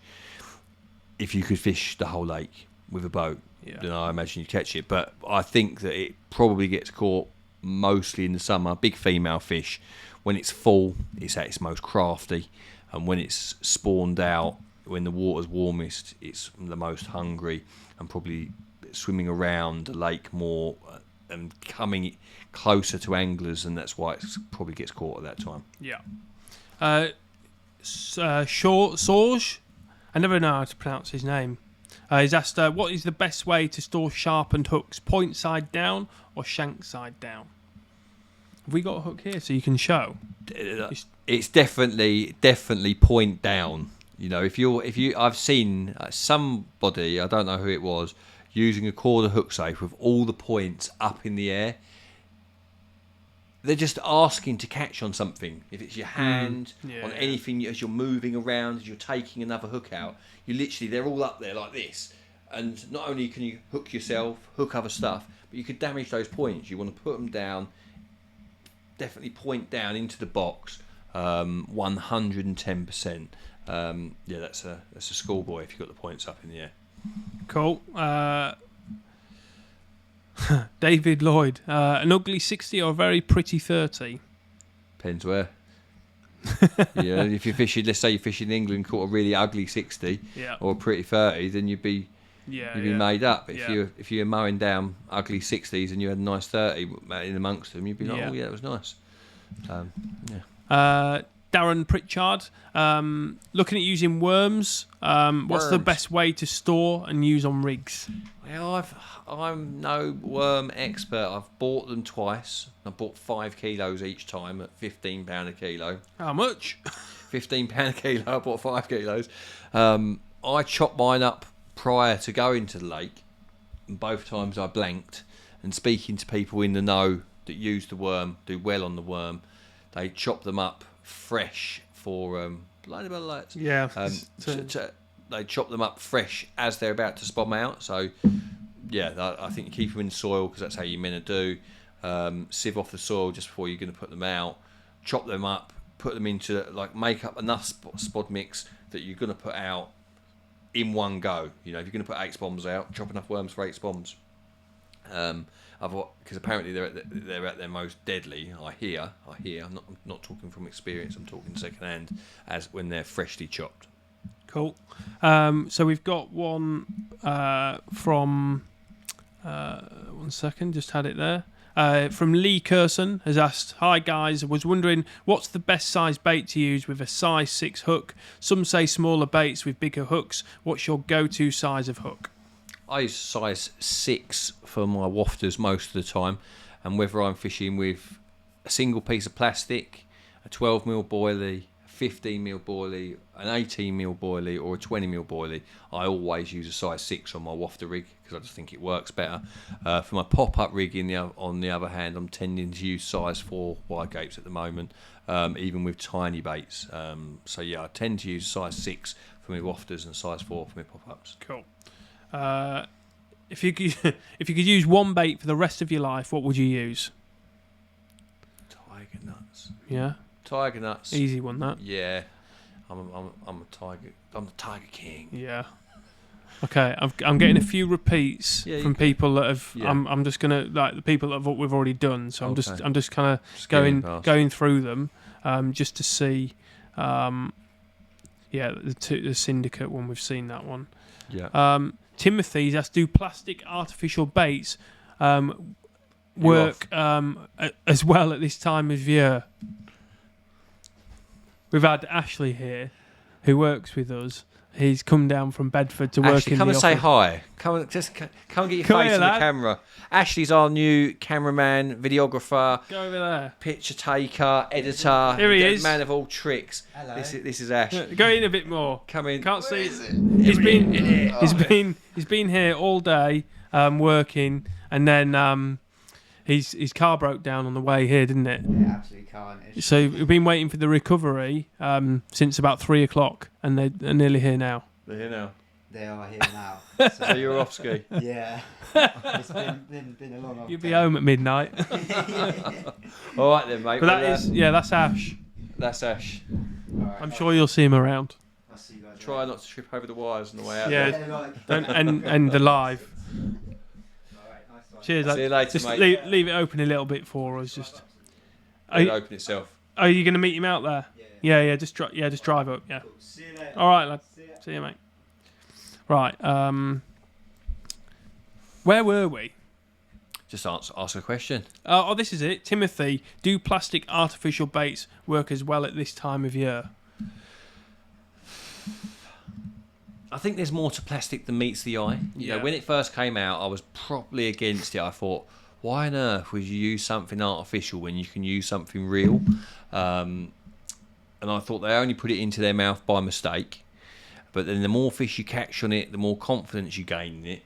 if you could fish the whole lake with a boat. Yeah. Then I imagine you'd catch it. But I think that it probably gets caught mostly in the summer. Big female fish, when it's full, it's at its most crafty, and when it's spawned out, when the water's warmest, it's the most hungry and probably swimming around the lake more and coming closer to anglers, and that's why it probably gets caught at that time. Yeah. Sorge, I never know how to pronounce his name. He's asked, what is the best way to store sharpened hooks, point side down or shank side down? Have we got a hook here so you can show? It's definitely point down. I've seen somebody, I don't know who it was, using a quarter hook safe with all the points up in the air. They're just asking to catch on something. If it's your hand, on anything as you're moving around, as you're taking another hook out, they're all up there like this. And not only can you hook yourself, hook other stuff, but you could damage those points. You want to put them down, definitely point down into the box, 110%. That's a schoolboy if you've got the points up in the air. Cool. David Lloyd, an ugly 60 or a very pretty 30? Depends where. If you're fishing, let's say you're fishing in England, caught a really ugly 60 or a pretty 30, then you'd be made up. If you're mowing down ugly 60s and you had a nice 30 in amongst them, you'd be like, that was nice. Darren Pritchard, looking at using worms. What's the best way to store and use on rigs? Well, I'm no worm expert. I've bought them twice. I bought 5 kilos each time at £15 a kilo. How much? £15 a kilo. I bought 5 kilos. I chopped mine up prior to going to the lake, and both times I blanked. And speaking to people in the know that use the worm, do well on the worm, they chop them up fresh for bloody bell lights. Yeah. They chop them up fresh as they're about to spawn out. So I think you keep them in the soil because that's how you're meant to do. Sieve off the soil just before you're going to put them out. Chop them up, put them into make up enough spod mix that you're going to put out in one go. If you're going to put 8 spombs out, chop enough worms for 8 spombs. Because apparently they're at their most deadly. I hear. I'm not talking from experience. I'm talking secondhand, as when they're freshly chopped. Cool. So we've got one from. 1 second, just had it there. From Lee Curson has asked, "Hi guys, I was wondering what's the best size bait to use with a size 6 hook? Some say smaller baits with bigger hooks. What's your go-to size of hook?" I use size 6 for my wafters most of the time, and whether I'm fishing with a single piece of plastic, a 12mm boilie, a 15mm boilie, an 18mm boilie, or a 20mm boilie, I always use a size 6 on my wafter rig because I just think it works better. For my pop-up rig, on the other hand, I'm tending to use size 4 wide gapes at the moment, even with tiny baits. I tend to use size 6 for my wafters and size 4 for my pop-ups. Cool. If you could use one bait for the rest of your life, what would you use? Tiger nuts. Yeah. Tiger nuts. Easy one, that. Yeah. I'm a tiger. I'm the tiger king. Yeah. Okay, I'm getting a few repeats from people that have. Yeah. I'm just gonna the people that we've already done. So okay. I'm just kind of going through them, just to see. The Syndicate one, we've seen that one. Yeah. Timothy's asked, do plastic artificial baits work as well at this time of year? We've had Ashley here, who works with us. He's come down from Bedford to work Ashley, in come the and office. say hi. Come and get your Come face here, on the lad. camera. Ashley's our new cameraman, videographer, Go over there. picture taker, editor. Here he the is. Man of all tricks. Hello. This is Ash. Go in a bit more. Come in. Can't see. Is it? He's been here all day working, and then his car broke down on the way here, didn't it? Yeah, absolutely carnage. So we've been waiting for the recovery since about 3 o'clock, and they're nearly here now. They're here now. They are here now. So you're off ski. Yeah. It's been a long old You'll be day. home at midnight. All right then, mate. But that's Ash. That's Ash. Alright, I'm sure you'll see him around. I'll see you guys Try not to trip over the wires on the way out. Yeah. there. later. And the live. Alright, nice one. Cheers. See you later, just mate. leave it open a little bit for us. Just. It'll open itself. Are you going to meet him out there? Yeah. Just drive up. Yeah. Cool. See you later. All right, lad. See ya. See you, mate. Right. Where were we? Just ask a question. This is it. Timothy, do plastic artificial baits work as well at this time of year? I think there's more to plastic than meets the eye. You know, when it first came out, I was properly against it. I thought, why on earth would you use something artificial when you can use something real? And I thought they only put it into their mouth by mistake. But then the more fish you catch on it, the more confidence you gain in it.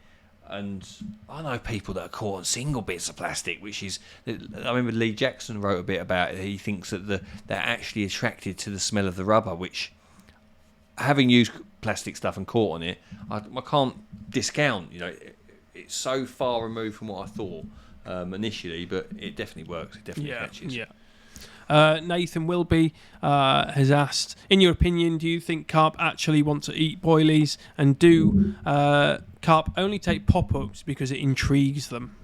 And I know people that are caught on single bits of plastic, which is... I remember Lee Jackson wrote a bit about it. He thinks that they're actually attracted to the smell of the rubber, which, having used plastic stuff and caught on it, I can't discount. You know, it's so far removed from what I thought initially, but it definitely works. It definitely catches. Yeah. Nathan Wilby has asked, in your opinion, do you think carp actually want to eat boilies, and do carp only take pop-ups because it intrigues them?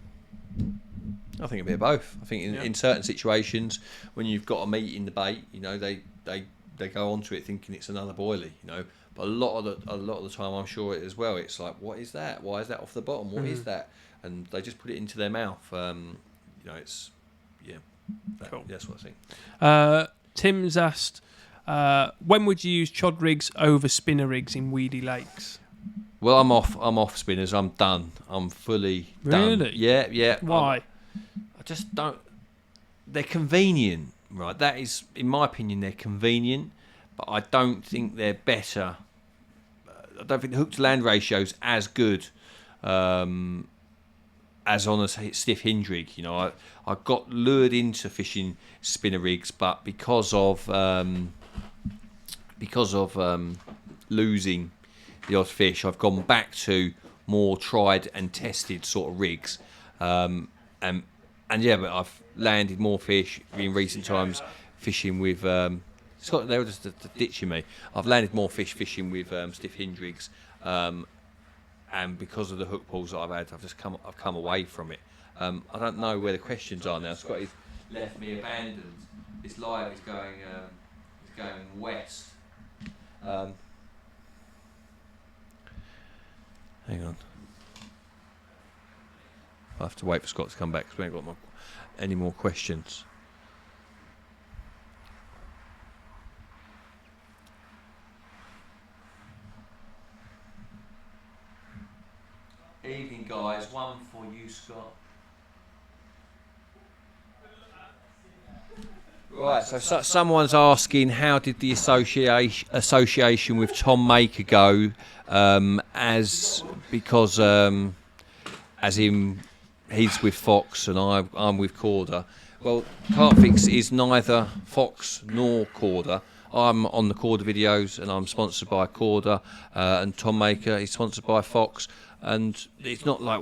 I think a bit of both. I think in certain situations, when you've got a meat in the bait, you know, they go onto it thinking it's another boilie, you know. But a lot of the time, I'm sure it as well. It's like, what is that? Why is that off the bottom? What is that? And they just put it into their mouth. You know, it's cool. That's what I think. Tim's asked, when would you use chod rigs over spinner rigs in weedy lakes? Well, I'm off spinners. I'm done. I'm fully done. Really? Yeah. Why? I just don't. They're convenient, right? That is, in my opinion, they're convenient, but I don't think they're better. I don't think the hook to land ratio is as good as on a stiff hinge rig. You know, I got lured into fishing spinner rigs, but because of losing the odd fish, I've gone back to more tried and tested sort of rigs, but I've landed more fish in recent times fishing with. Scott, they were just ditching me. I've landed more fish fishing with stiff hinge rigs. And because of the hook pulls that I've had, I've come away from it. I don't know where the questions are now. Scott has left me abandoned. This live is going west. Hang on. I have to wait for Scott to come back because we ain't got any more questions. Evening, guys. One for you, Scott. Right, so someone's asking, how did the association with Tom Maker go? As in he's with Fox and I'm with Corder. Well, CarpFix is neither Fox nor Corder. I'm on the Corder videos and I'm sponsored by Corder, and Tom Maker is sponsored by Fox. And it's not like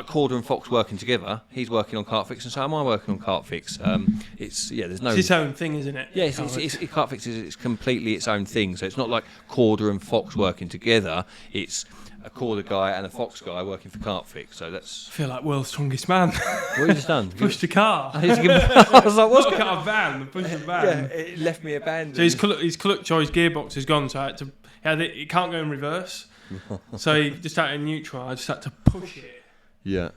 Corder and Fox working together. He's working on CarpFix, and so am I working on CarpFix. It's its own thing, isn't it? Yeah, CarpFix is completely its own thing. So it's not like Corder and Fox working together. It's a Corder guy and a Fox guy working for CarpFix. So that's. I feel like world's strongest man. What have you just done? Pushed a car. I was like, what's Got a van. Pushed a van. Yeah, it left me abandoned. So his clutch or his gearbox is gone, so I had to. It can't go in reverse. So he just had to neutral. I just had to push it. Yeah.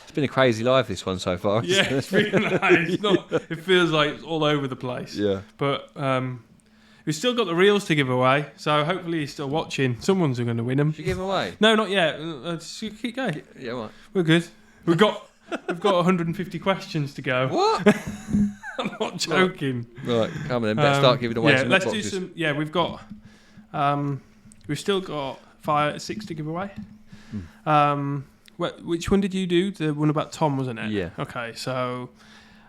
It's been a crazy live, this one so far. Yeah, it's really nice. It's not. It feels like it's all over the place. Yeah. But we've still got the reels to give away, so hopefully you're still watching. Someone's going to win them. Should you give them away? No, not yet. Let's keep going. Yeah, right. We're good. We've got 150 questions to go. What? I'm not joking. Right, come on then. Better start giving away some let's boxes. do some. Yeah, we've got. We've still got 6 to give away. Which one did you do? The one about Tom, wasn't it? Yeah. Okay, so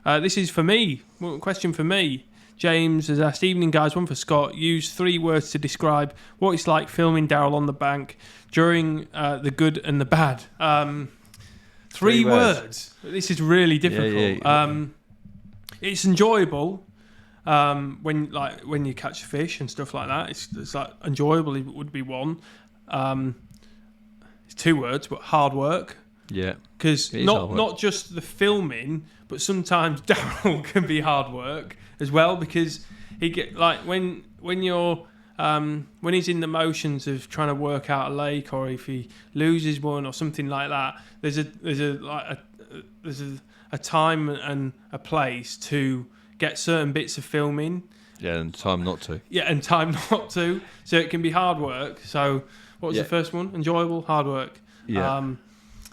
this is for me. Question for me. James has asked, evening guys, one for Scott. Use 3 words to describe what it's like filming Darrell on the bank during the good and the bad. 3 words. This is really difficult. Yeah. It's enjoyable when you catch fish and stuff like that. It's like enjoyable. It would be one. It's 2 words, but hard work. Yeah. Because not just the filming, but sometimes Darrell can be hard work as well. Because he get like when you're when he's in the motions of trying to work out a lake, or if he loses one or something like that, there's a time and a place to get certain bits of filming. Yeah, and time not to. Yeah, and time not to. So it can be hard work. So what was the first one? Enjoyable, hard work. Yeah.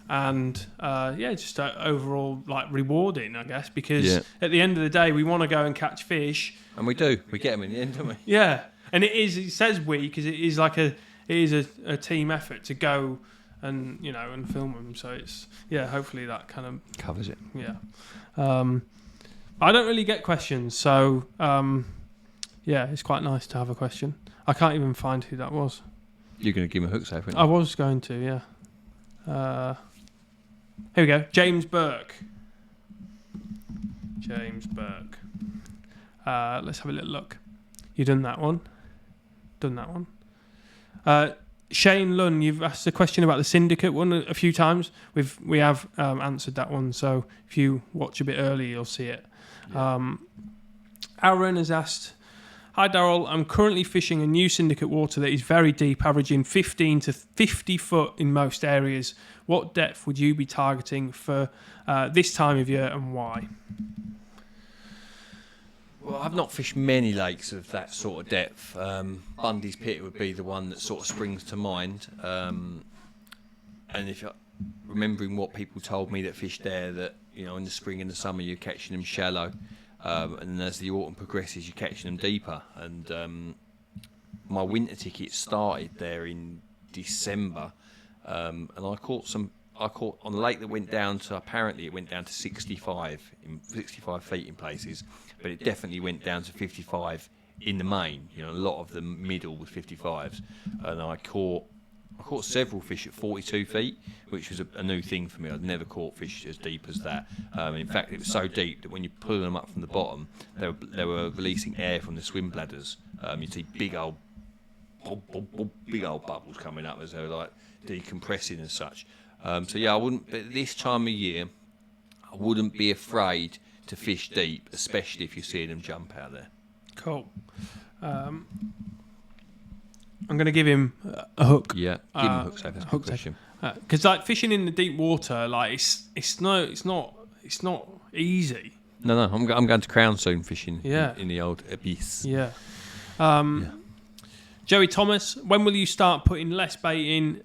Just overall like rewarding, I guess, because at the end of the day, we want to go and catch fish. And we do. We get them in the end, don't we? Yeah, and it says we because it is a team effort to go and and film them. So it's hopefully that kind of covers it. Yeah. I don't really get questions, so it's quite nice to have a question. I can't even find who that was. You're going to give him a hook safe, aren't you? I was going to, yeah. Here we go. James Burke. Let's have a little look. You done that one? Shane Lunn, you've asked a question about the Syndicate one a few times. We have answered that one, so if you watch a bit early, you'll see it. Yeah. Aaron has asked, hi Darrell, I'm currently fishing a new Syndicate water that is very deep, averaging 15 to 50 foot in most areas. What depth would you be targeting for this time of year, and why? Well, I've not fished many lakes of that sort of depth. Bundy's Pit would be the one that sort of springs to mind. And if you're remembering what people told me that fished there, that in the spring and the summer you're catching them shallow, and as the autumn progresses you're catching them deeper. And my winter ticket started there in December, and I caught on the lake that went down to, apparently it went down to 65 feet in places, but it definitely went down to 55 in the main. A lot of the middle was 55s, and I caught several fish at 42 feet, which was a new thing for me. I'd never caught fish as deep as that. In fact, it was so deep that when you pull them up from the bottom, they were releasing air from the swim bladders. You'd see big old bubbles coming up as they were like decompressing and such. I wouldn't. But this time of year, I wouldn't be afraid to fish deep, especially if you're seeing them jump out there. Cool. I'm going to give him a hook. Yeah, give him a hook safe. That's a good question. Because fishing in the deep water, it's not easy. No, I'm going to Crown soon fishing. In the old abyss. Yeah. Joey Thomas, when will you start putting less bait in?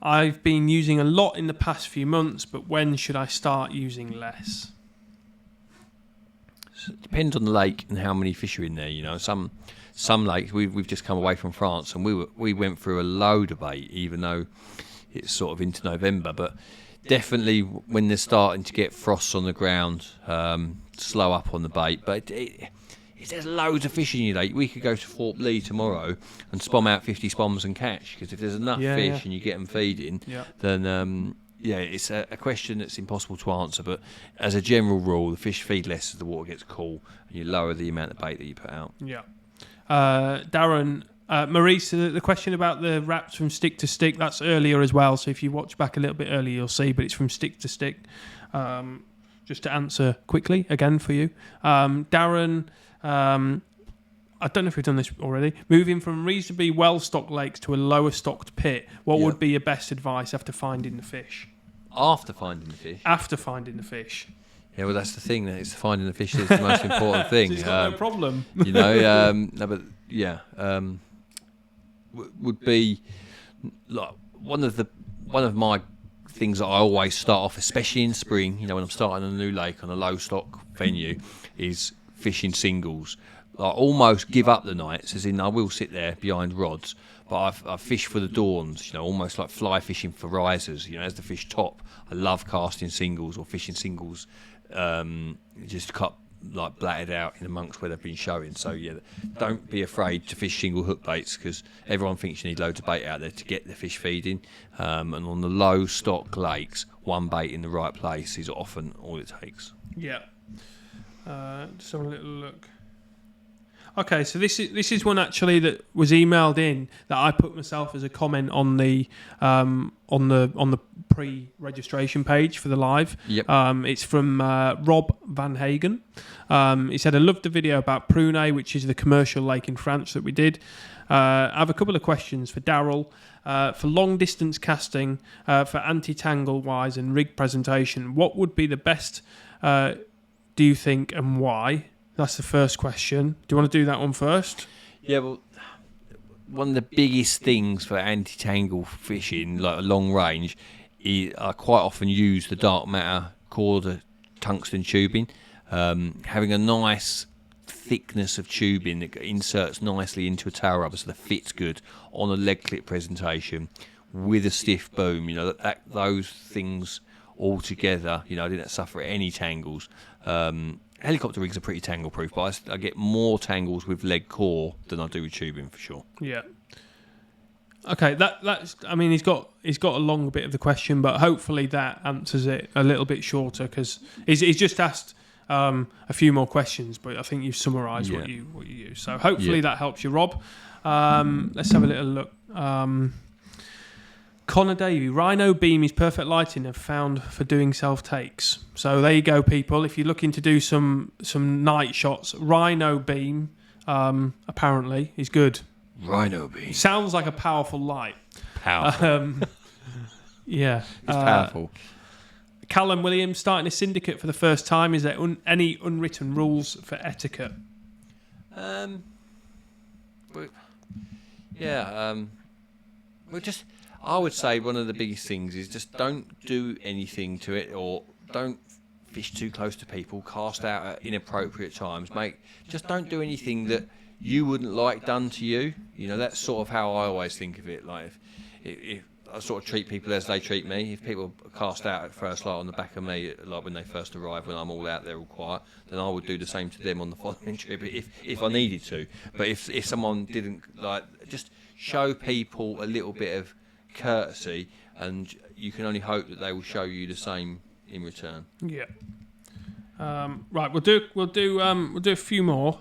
I've been using a lot in the past few months, but when should I start using less? So it depends on the lake and how many fish are in there. Some lakes, we've just come away from France, and we went through a load of bait, even though it's sort of into November. But definitely when they're starting to get frosts on the ground, slow up on the bait. But if there's loads of fish in your lake, we could go to Fort Lee tomorrow and spom out 50 spoms and catch. Because if there's enough fish and you get them feeding, then it's a question that's impossible to answer. But as a general rule, the fish feed less as the water gets cool, and you lower the amount of bait that you put out. Yeah. Darren, Maurice, the question about the wraps from stick to stick, that's earlier as well. So if you watch back a little bit earlier, you'll see, but it's from stick to stick. Just to answer quickly again for you. Darren, I don't know if we've done this already. Moving from reasonably well-stocked lakes to a lower-stocked pit, what would be your best advice after finding the fish? After finding the fish. After finding the fish. Yeah, well, that's the thing. That it's finding the fish is the most important thing. So he's got no problem. You know, no, but yeah, would be like one of my things that I always start off, especially in spring. You know, when I'm starting a new lake on a low stock venue, is fishing singles. I almost give up the nights, as in I will sit there behind rods, but I fish for the dawns, you know, almost like fly fishing for risers. You know, as the fish top, I love casting singles or fishing singles, just cut like blatted out in amongst where they've been showing. So yeah, don't be afraid to fish single hook baits, because everyone thinks you need loads of bait out there to get the fish feeding. And on the low stock lakes, one bait in the right place is often all it takes. Yeah. Just have a little look. Okay, so this is one actually that was emailed in that I put myself as a comment on the pre-registration page for the live. Yep. It's from Rob Van Hagen. He said, "I loved the video about Prunay, which is the commercial lake in France that we did. I have a couple of questions for Darrell. For long distance casting, for anti-tangle wise and rig presentation, what would be the best? Do you think, and why?" That's the first question. Do you want to do that one first? Yeah, well, one of the biggest things for anti-tangle fishing, like a long range, is I quite often use the dark matter cord tungsten tubing. Having a nice thickness of tubing that inserts nicely into a tail rubber so the fit's good on a leg clip presentation with a stiff boom, you know, that those things all together, you know, I didn't suffer any tangles. Helicopter rigs are pretty tangle proof, but I get more tangles with leg core than I do with tubing for sure. Yeah. Okay, that's. I mean, he's got a long bit of the question, but hopefully that answers it a little bit shorter, because he's just asked a few more questions, but I think you've summarised what you use. So hopefully that helps you, Rob. Let's have a little look. Connor Davey, Rhino beam is perfect lighting and found for doing self-takes. So there you go, people. If you're looking to do some night shots, Rhino beam apparently is good. Rhino beam. Sounds like a powerful light. Powerful. Yeah. It's powerful. Callum Williams starting a syndicate for the first time. Is there any unwritten rules for etiquette? I would say one of the biggest things is just don't do anything to it, or don't fish too close to people, cast out at inappropriate times. Just don't do anything that you wouldn't like done to you. You know, that's sort of how I always think of it. Like if I sort of treat people as they treat me. If people cast out at first light on the back of me, like when they first arrive, when I'm all out there all quiet, then I would do the same to them on the following trip if I needed to. But if someone didn't, like, just show people a little bit of courtesy, and you can only hope that they will show you the same in return. Yeah. Right, we'll do a few more.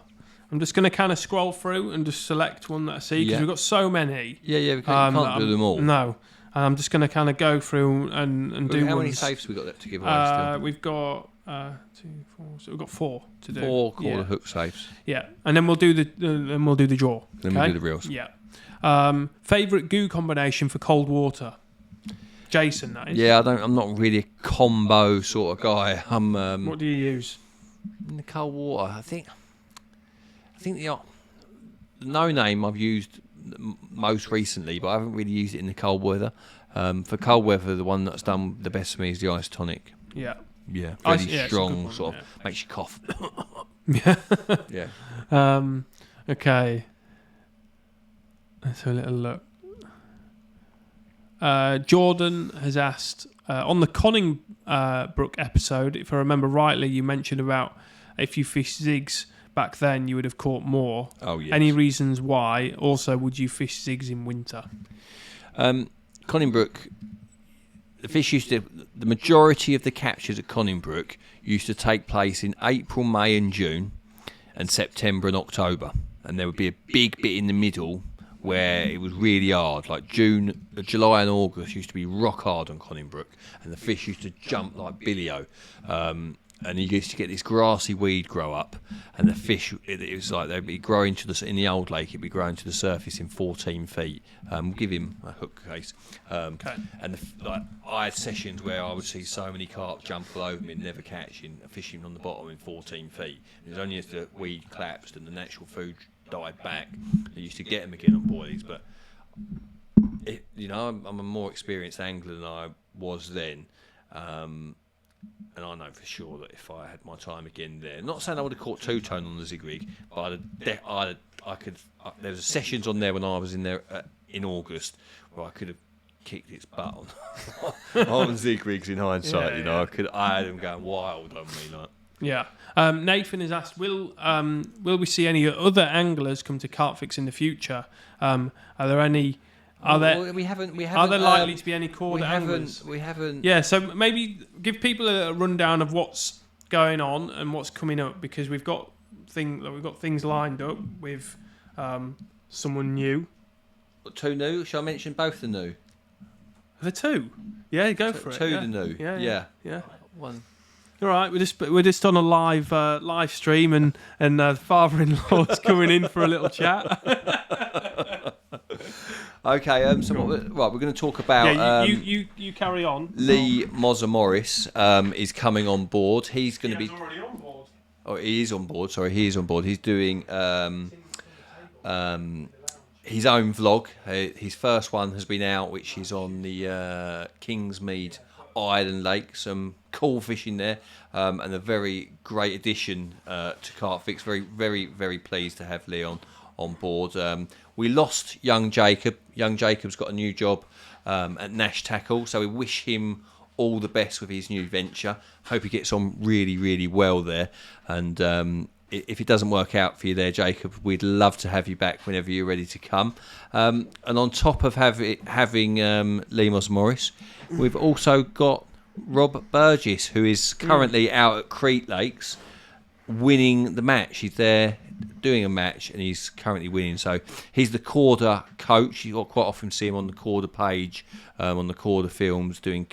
I'm just going to kind of scroll through and just select one that I see, because we've got so many. Yeah, we can't do them all. No, I'm just going to kind of go through and do. How many ones. safes we got left to give away still? We've got 2, 4. So we've got 4 to do. 4 quarter hook safes. Yeah, and then we'll do the draw. Then we'll do the reels. Yeah. Favorite goo combination for cold water? Jason, that is. Yeah, I'm not really a combo sort of guy. What do you use? In the cold water, I think the no name I've used most recently, but I haven't really used it in the cold weather. For cold weather, the one that's done the best for me is the ice tonic. Yeah. Yeah, really strong, one, sort of makes you cough. Yeah. Okay. Let's have a little look. Jordan has asked, on the Conningbrook episode, if I remember rightly, you mentioned about if you fished zigs back then, you would have caught more. Oh, yes. Any reasons why? Also, would you fish zigs in winter? Conningbrook, the majority of the captures at Conningbrook used to take place in April, May and June, and September and October. And there would be a big bit in the middle where it was really hard, like July and August used to be rock hard on Conningbrook, and the fish used to jump like billy-o. and you used to get this grassy weed grow up, and the fish, it was like they'd be growing in the old lake, it'd be growing to the surface in 14 feet. We'll give him a hook case. And I had sessions where I would see so many carp jump all over me and never catching, fishing on the bottom in 14 feet. It was only as the weed collapsed and the natural food died back, I used to get them again on boilies. But I'm a more experienced angler than I was then, and I know for sure that if I had my time again there, not saying I would have caught two-tone on the zig rig, but I could. There was sessions on there when I was in there in August where I could have kicked its butt on zig rigs in hindsight. I had them going wild on me, like. Yeah. Nathan has asked, will we see any other anglers come to CarpFix in the future? Are there any? Are there likely to be any cord anglers? We haven't. Yeah. So maybe give people a rundown of what's going on and what's coming up, because we've got things lined up with someone new. Two new. Shall I mention both the new? The two. Yeah, go for it. Two yeah. the new. Yeah. One. All right, we're just on a live stream, and father-in-law's coming in for a little chat. Okay, we're going to talk about. Yeah, you carry on. Lee Morris is coming on board. He's going to be. He's already on board. Oh, he is on board. Sorry, he is on board. He's doing his own vlog. His first one has been out, which is on the Kingsmead Island Lake. Some cool fishing there, and a very great addition to CarpFix. Very, very, very pleased to have Leon on board. We lost young Jacob. Young Jacob's got a new job at Nash Tackle, so we wish him all the best with his new venture. Hope he gets on really, really well there. And if it doesn't work out for you there, Jacob, we'd love to have you back whenever you're ready to come. And on top of having Lee Morris, we've also got Rob Burgess, who is currently out at Crete Lakes winning the match. He's there doing a match and he's currently winning. So he's the Corda coach. You quite often see him on the Corda page, on the Corda films, doing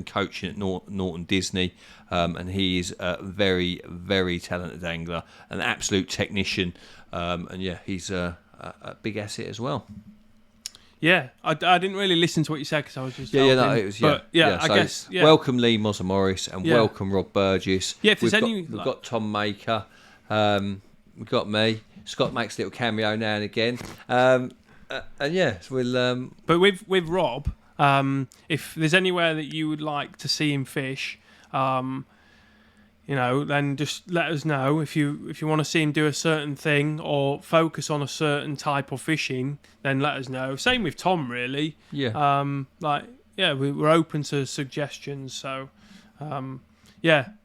coaching at Norton Disney. And he is a very, very talented angler, an absolute technician. And yeah, he's a big asset as well. Yeah, I didn't really listen to what you said because I was just I guess. Yeah. Welcome Lee Morris and welcome Rob Burgess. Yeah, if there's we've got Tom Maker, we've got me. Scott makes a little cameo now and again, and yes, we'll. But with Rob, if there's anywhere that you would like to see him fish, then just let us know. If you want to see him do a certain thing or focus on a certain type of fishing, then let us know. Same with Tom, really. Yeah. We're open to suggestions. So,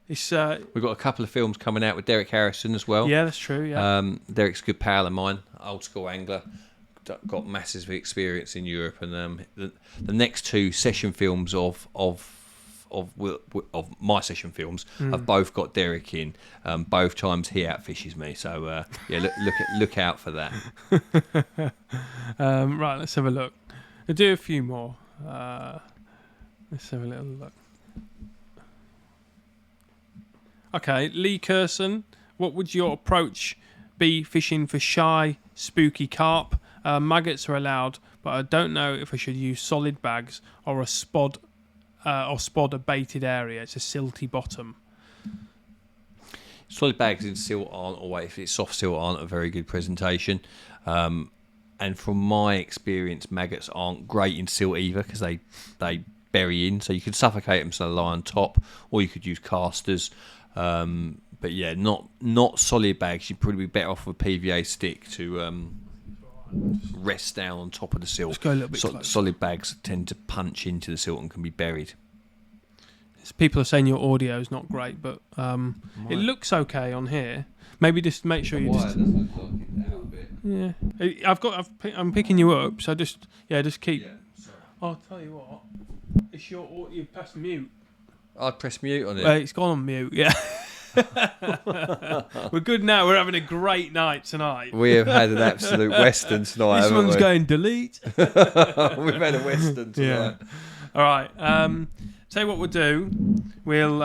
it's. We've got a couple of films coming out with Derek Harrison as well. Yeah, that's true. Yeah. Derek's a good pal of mine, old school angler. Got massive experience in Europe, and the next two session films of my session films have both got Derek in. Both times he outfishes me, so look out for that. Right, let's have a look. I'll do a few more. Let's have a little look. Okay, Lee Curson, what would your approach be fishing for shy, spooky carp? Maggots are allowed, but I don't know if I should use solid bags or a spod a baited area. It's a silty bottom. Solid bags in silt aren't always, if it's soft silt, aren't a very good presentation. And from my experience, maggots aren't great in silt either because they bury in. So you could suffocate them so they lie on top, or you could use casters. But yeah, not solid bags. You'd probably be better off with a PVA stick to rest down on top of the silt. Let's go a little bit closer. Solid bags tend to punch into the silt and can be buried. People are saying your audio is not great, but it looks okay on here. Maybe just make sure you just. Yeah, I'm picking you up, so just keep. Yeah, sorry. I'll tell you what. It's your audio. You press mute. I'd press mute on it. It's gone on mute. Yeah. We're good now. We're having a great night tonight. We have had an absolute western tonight. This one's going delete. We've had a western tonight. Yeah. All right. Tell you what we'll do. We'll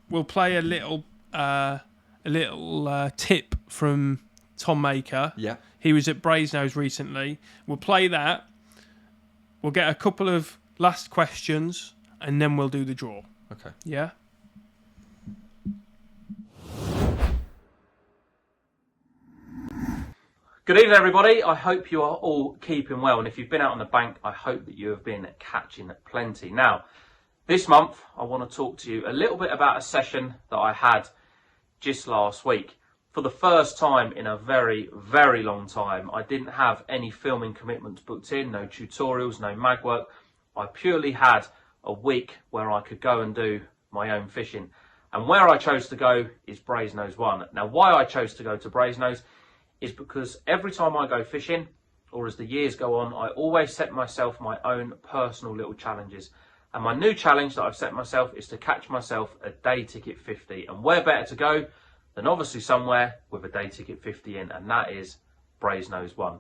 we'll play a little tip from Tom Maker. Yeah. He was at Brasenose recently. We'll play that. We'll get a couple of last questions, and then we'll do the draw. Okay. Yeah? Good evening, everybody. I hope you are all keeping well, and if you've been out on the bank, I hope that you have been catching plenty. Now, this month, I want to talk to you a little bit about a session that I had just last week. For the first time in a very, very long time, I didn't have any filming commitments booked in, no tutorials, no mag work. I purely had a week where I could go and do my own fishing. And where I chose to go is Brasenose 1. Now, why I chose to go to Brasenose is because every time I go fishing, or as the years go on, I always set myself my own personal little challenges. And my new challenge that I've set myself is to catch myself a day ticket 50. And where better to go than obviously somewhere with a day ticket 50 in, and that is Brasenose 1.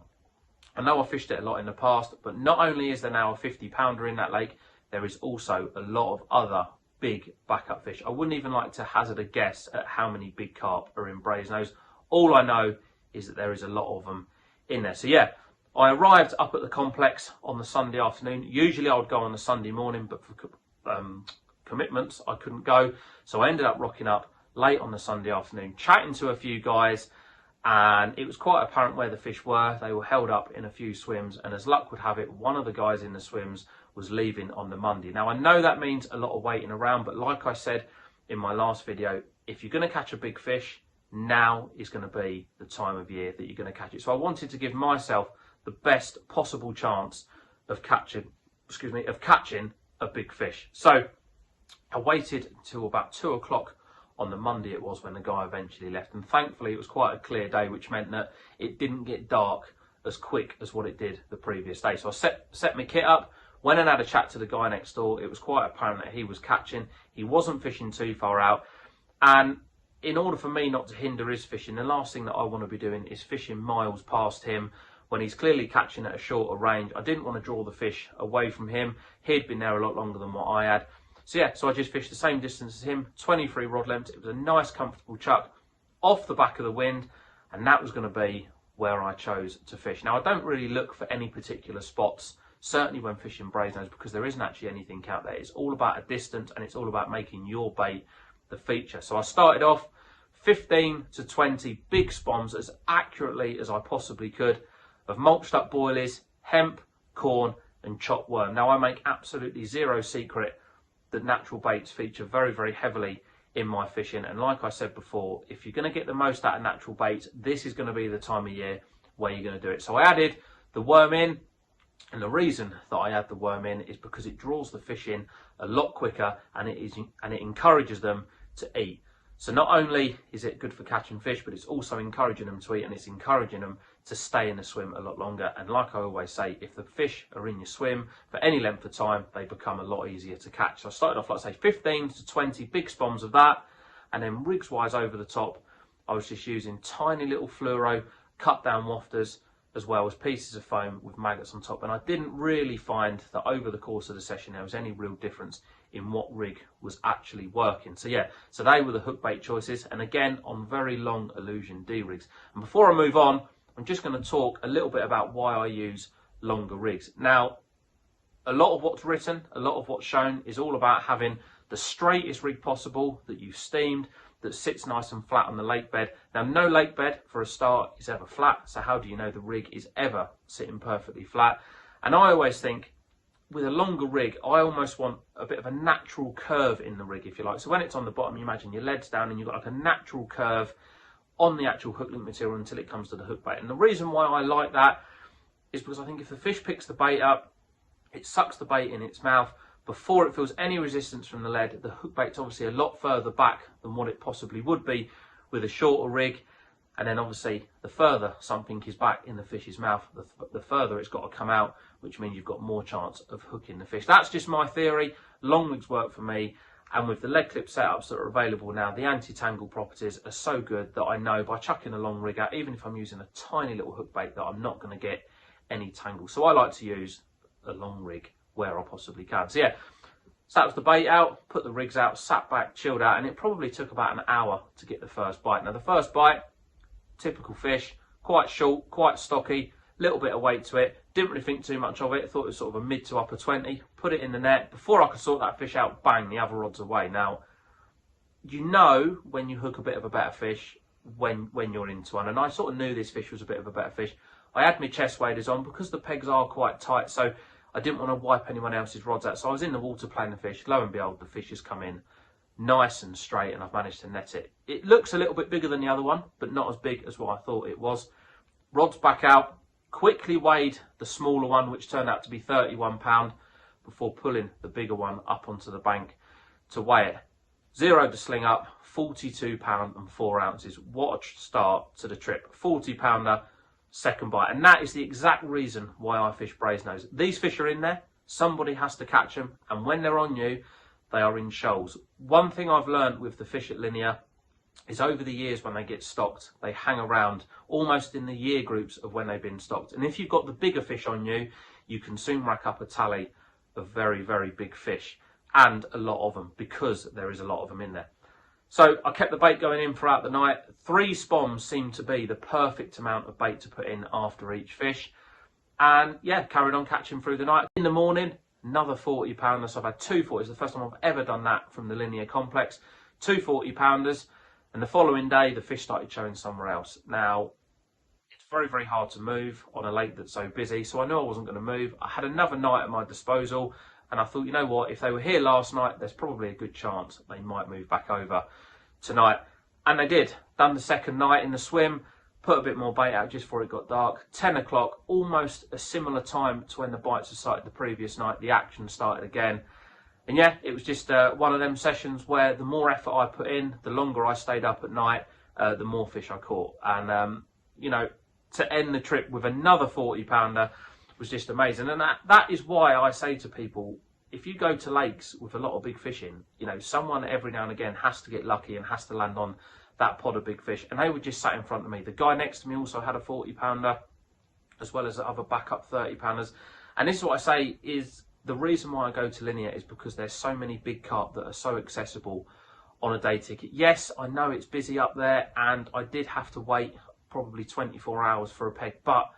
I know I fished it a lot in the past, but not only is there now a 50 pounder in that lake, there is also a lot of other big backup fish. I wouldn't even like to hazard a guess at how many big carp are in Brasenose. All I know is that there is a lot of them in there. So yeah, I arrived up at the complex on the Sunday afternoon. Usually I would go on the Sunday morning, but for commitments I couldn't go. So I ended up rocking up late on the Sunday afternoon, chatting to a few guys, and it was quite apparent where the fish were. They were held up in a few swims, and as luck would have it, one of the guys in the swims was leaving on the Monday. Now I know that means a lot of waiting around, but like I said in my last video, if you're going to catch a big fish, now is going to be the time of year that you're going to catch it. So I wanted to give myself the best possible chance of catching a big fish. So I waited until about 2 o'clock on the Monday it was when the guy eventually left, and thankfully it was quite a clear day, which meant that it didn't get dark as quick as what it did the previous day. So I set my kit up, went and had a chat to the guy next door. It was quite apparent that he was catching. He wasn't fishing too far out, and in order for me not to hinder his fishing, the last thing that I want to be doing is fishing miles past him when he's clearly catching at a shorter range. I didn't want to draw the fish away from him. He'd been there a lot longer than what I had. So yeah, so I just fished the same distance as him, 23 rod lengths. It was a nice, comfortable chuck off the back of the wind, and that was going to be where I chose to fish. Now, I don't really look for any particular spots, certainly when fishing Brasenose, because there isn't actually anything out there. It's all about a distance, and it's all about making your bait the feature. So I started off 15 to 20 big spawns as accurately as I possibly could of mulched up boilies, hemp, corn and chopped worm. Now I make absolutely zero secret that natural baits feature very, very heavily in my fishing, and like I said before, if you're going to get the most out of natural baits, this is going to be the time of year where you're going to do it. So I added the worm in, and the reason that I add the worm in is because it draws the fish in a lot quicker, and it encourages them to eat. So not only is it good for catching fish, but it's also encouraging them to eat, and it's encouraging them to stay in the swim a lot longer. And like I always say, if the fish are in your swim for any length of time, they become a lot easier to catch. So I started off, like I say, 15 to 20 big spawns of that, and then rigs wise over the top, I was just using tiny little fluoro cut down wafters, as well as pieces of foam with maggots on top. And I didn't really find that over the course of the session there was any real difference in what rig was actually working. So yeah, so they were the hook bait choices, and again on very long illusion D rigs. And before I move on, I'm just going to talk a little bit about why I use longer rigs. Now, a lot of what's written, a lot of what's shown is all about having the straightest rig possible that you've steamed, that sits nice and flat on the lake bed. Now, no lake bed for a start is ever flat, so how do you know the rig is ever sitting perfectly flat? And I always think with a longer rig, I almost want a bit of a natural curve in the rig, if you like. So when it's on the bottom, you imagine your lead's down and you've got like a natural curve on the actual hook link material until it comes to the hook bait. And the reason why I like that is because I think if the fish picks the bait up, it sucks the bait in its mouth. Before it feels any resistance from the lead, the hook bait's obviously a lot further back than what it possibly would be with a shorter rig. And then obviously the further something is back in the fish's mouth, the further it's got to come out, which means you've got more chance of hooking the fish. That's just my theory. Long rigs work for me. And with the lead clip setups that are available now, the anti-tangle properties are so good that I know by chucking a long rig out, even if I'm using a tiny little hook bait, that I'm not going to get any tangle. So I like to use a long rig where I possibly can. So yeah, So that was the bait out, put the rigs out, sat back, chilled out, and it probably took about an hour to get the first bite. Now the first bite, typical fish, quite short, quite stocky, little bit of weight to it. Didn't really think too much of it. Thought it was sort of a mid to upper 20. Put it in the net. Before I could sort that fish out, bang, the other rod's away. Now, you know when you hook a bit of a better fish when you're into one. And I sort of knew this fish was a bit of a better fish. I had my chest waders on because the pegs are quite tight, so I didn't want to wipe anyone else's rods out. So I was in the water playing the fish. Lo and behold, the fish has come in nice and straight, and I've managed to net it. It looks a little bit bigger than the other one, but not as big as what I thought it was. Rod's back out. Quickly weighed the smaller one, which turned out to be 31 pound, before pulling the bigger one up onto the bank to weigh it. Zeroed the sling up, 42 pound and 4 ounces. What a start to the trip. 40 pounder, second bite. And that is the exact reason why I fish Brasenose. These fish are in there. Somebody has to catch them. And when they're on you, they are in shoals. One thing I've learned with the fish at Linear is over the years when they get stocked, they hang around almost in the year groups of when they've been stocked. And if you've got the bigger fish on you, you can soon rack up a tally of very, very big fish, and a lot of them, because there is a lot of them in there. So I kept the bait going in throughout the night. 3 spoms seemed to be the perfect amount of bait to put in after each fish. And yeah, carried on catching through the night. In the morning, another 40 pounders. So I've had 2 40s. The first time I've ever done that from the Linear complex. 2 40 pounders. And the following day, the fish started showing somewhere else. Now, it's very, very hard to move on a lake that's so busy. So I knew I wasn't going to move. I had another night at my disposal. And I thought, you know what, if they were here last night, there's probably a good chance they might move back over tonight. And they did. Done the second night in the swim, put a bit more bait out just before it got dark. 10 o'clock, almost a similar time to when the bites had started the previous night. The action started again. And yeah, it was just one of them sessions where the more effort I put in, the longer I stayed up at night, the more fish I caught. And, you know, to end the trip with another 40 pounder was just amazing. And that is why I say to people, if you go to lakes with a lot of big fish in, you know, someone every now and again has to get lucky and has to land on that pod of big fish. And they were just sat in front of me. The guy next to me also had a 40 pounder, as well as the other backup 30 pounders. And this is what I say is the reason why I go to Linear is because there's so many big carp that are so accessible on a day ticket. Yes, I know it's busy up there, and I did have to wait probably 24 hours for a peg, but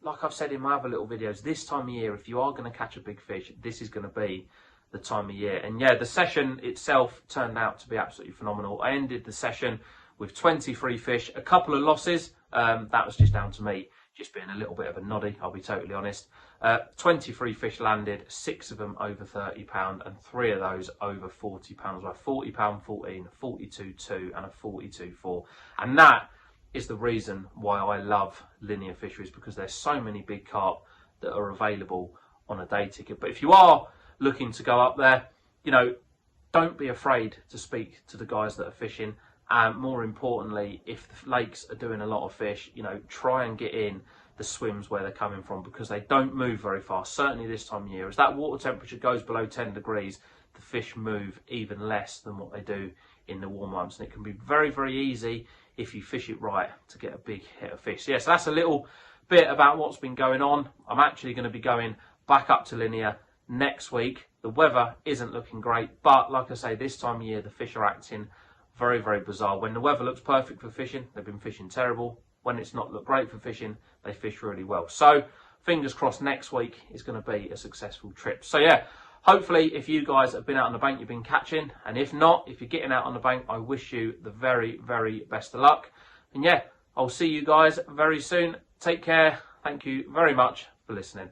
like I've said in my other little videos, this time of year, if you are going to catch a big fish, this is going to be the time of year. And yeah, the session itself turned out to be absolutely phenomenal. I ended the session with 23 fish, a couple of losses. That was just down to me just being a little bit of a noddy, I'll be totally honest. 23 fish landed, 6 of them over 30 pound, and 3 of those over 40 pounds. Well, 40 pound 14, 42 2, and a 42 4. And that is the reason why I love Linear fisheries, because there's so many big carp that are available on a day ticket. But if you are looking to go up there, you know, don't be afraid to speak to the guys that are fishing. And more importantly, if the lakes are doing a lot of fish, you know, try and get in the swims where they're coming from, because they don't move very fast, certainly this time of year. As that water temperature goes below 10 degrees, the fish move even less than what they do in the warm months. And it can be very, very easy, if you fish it right, to get a big hit of fish. So yeah, so that's a little bit about what's been going on. I'm actually going to be going back up to Linear next week. The weather isn't looking great, but like I say, this time of year, the fish are acting very, very bizarre. When the weather looks perfect for fishing, they've been fishing terrible. When it's not looked great for fishing, they fish really well. So fingers crossed next week is going to be a successful trip. So yeah, hopefully if you guys have been out on the bank, you've been catching. And if not, if you're getting out on the bank, I wish you the very, very best of luck. And yeah, I'll see you guys very soon. Take care. Thank you very much for listening.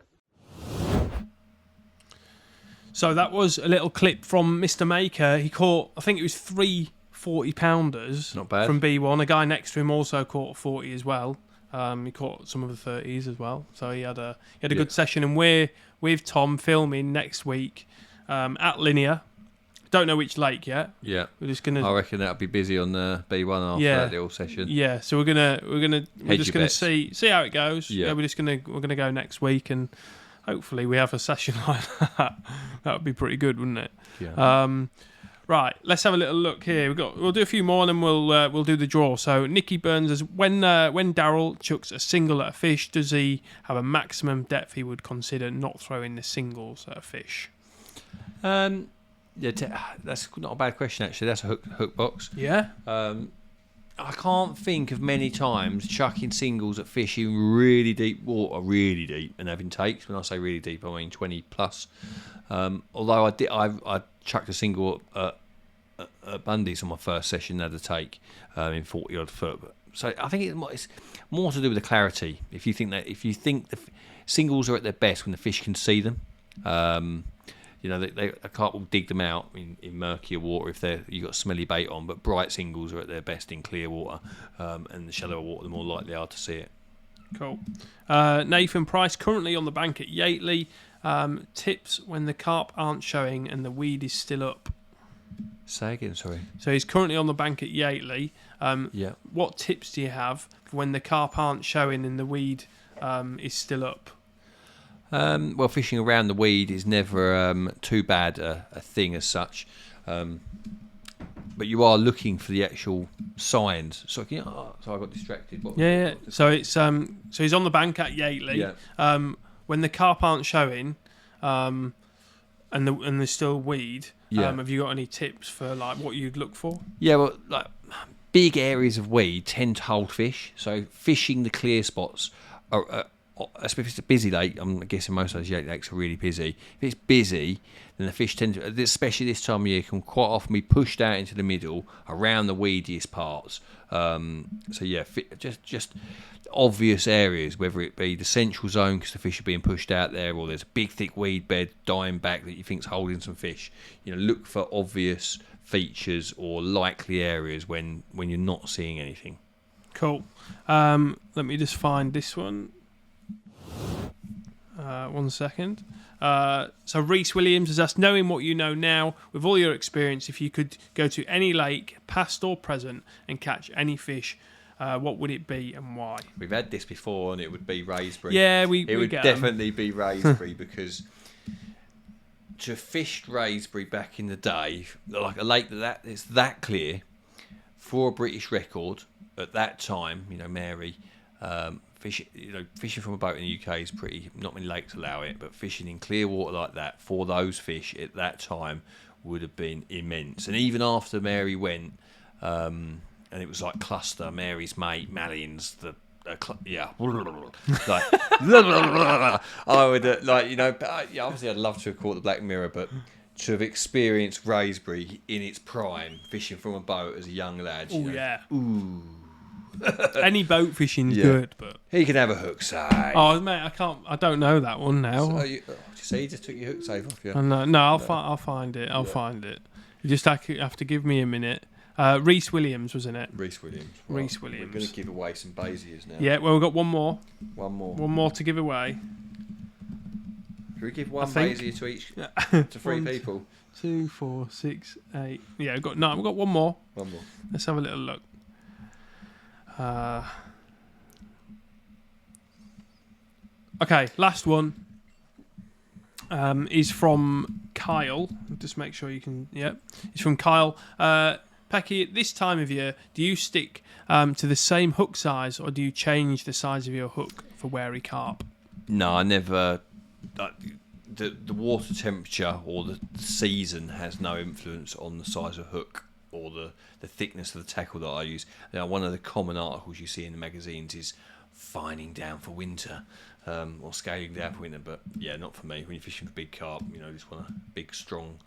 So that was a little clip from Mr. Maker. He caught, I think it was 3 40 pounders. Not bad. From B1. A guy next to him also caught a 40 as well. He caught some of the 30s as well. So he had a good session. And we're with Tom filming next week at Linear. Don't know which lake yet. Yeah. We're just gonna. I reckon that'll be busy on B1 after that little session. Yeah. So we're just gonna see how it goes. Yeah. We're gonna go next week, and hopefully we have a session like that. That would be pretty good, wouldn't it? Yeah. Right, let's have a little look here. We'll do a few more, and then we'll do the draw. So Nicky Burns says, when Darrell chucks a single at a fish, does he have a maximum depth he would consider not throwing the singles at a fish? Yeah, that's not a bad question actually. That's a hook box. Yeah. I can't think of many times chucking singles at fish in really deep water, really deep, and having takes. When I say really deep, I mean 20 plus. Although I chucked a single at Bundy's on my first session, had a take in 40 odd foot. So I think it's more to do with the clarity. If you think the singles are at their best when the fish can see them. A carp will dig them out in murkier water if you've got smelly bait on, but bright singles are at their best in clear water, and the shallower water, the more likely they are to see it. Cool. Nathan Price, currently on the bank at Yateley. Tips when the carp aren't showing and the weed is still up. Say again, sorry. So he's currently on the bank at Yateley. Yeah. What tips do you have for when the carp aren't showing and the weed is still up? Well, fishing around the weed is never too bad a thing as such, but you are looking for the actual signs. So I got distracted. Yeah. So it's so he's on the bank at Yateley. Yeah. When the carp aren't showing, and there's still weed. Yeah. Have you got any tips for like what you'd look for? Yeah, well, like big areas of weed tend to hold fish. So fishing the clear spots are. Especially if it's a busy lake, I'm guessing most of those lakes are really busy. If it's busy, then the fish tend to, especially this time of year, can quite often be pushed out into the middle around the weediest parts. Just obvious areas, whether it be the central zone because the fish are being pushed out there, or there's a big thick weed bed dying back that you think's holding some fish. Look for obvious features or likely areas when you're not seeing anything. Cool. Let me just find this one. 1 second. So Reese Williams has asked, knowing what you know now, with all your experience, if you could go to any lake, past or present, and catch any fish, what would it be and why? We've had this before, and it would be Raisbury. Yeah, it would definitely them. be Raisbury because to have fished Raisbury back in the day, like a lake that is that clear, for a British record at that time, Mary. Fishing from a boat in the UK is pretty. Not many lakes allow it, but fishing in clear water like that for those fish at that time would have been immense. And even after Mary went, and it was like cluster, Mary's mate, Malians, obviously I'd love to have caught the Black Mirror, but to have experienced Raisbury in its prime, fishing from a boat as a young lad. Ooh. Any boat fishing's good, but he can have a hook save. Oh mate, I don't know that one now. So you just took your hook save off you. I'll find it. I'll find it. You just have to give me a minute. Reese Williams, wasn't it? Reese Williams. Well, Reese Williams. We're going to give away some Baziers now. Yeah, well, we've got one more. One more to give away. Should we give one Bazier to each to 3 people? 2, 4, 6, 8. Yeah, we've got one more. One more. Let's have a little look. Okay, last one is from Kyle. Just make sure you can. Yep, it's from Kyle. Pecky, at this time of year, do you stick to the same hook size, or do you change the size of your hook for wary carp? No, I never. The water temperature or the season has no influence on the size of hook or the thickness of the tackle that I use. Now, one of the common articles you see in the magazines is fining down for winter or scaling down for winter, but yeah, not for me. When you're fishing for big carp, you just want a big, strong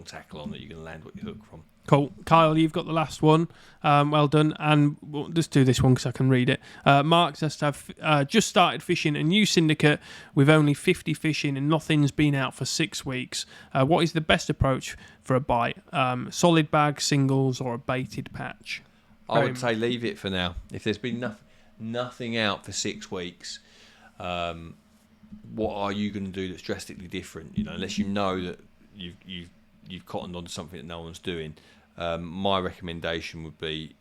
tackle on that you can land what you hook from. Cool. Kyle, you've got the last one. Well done. And we'll just do this one because I can read it. Mark says to have just started fishing a new syndicate with only 50 fishing and nothing's been out for 6 weeks. What is the best approach for a bite? Solid bag, singles, or a baited patch? I would say leave it for now. If there's been nothing out for 6 weeks, what are you going to do that's drastically different? Unless you know that you've cottoned onto something that no one's doing. My recommendation would be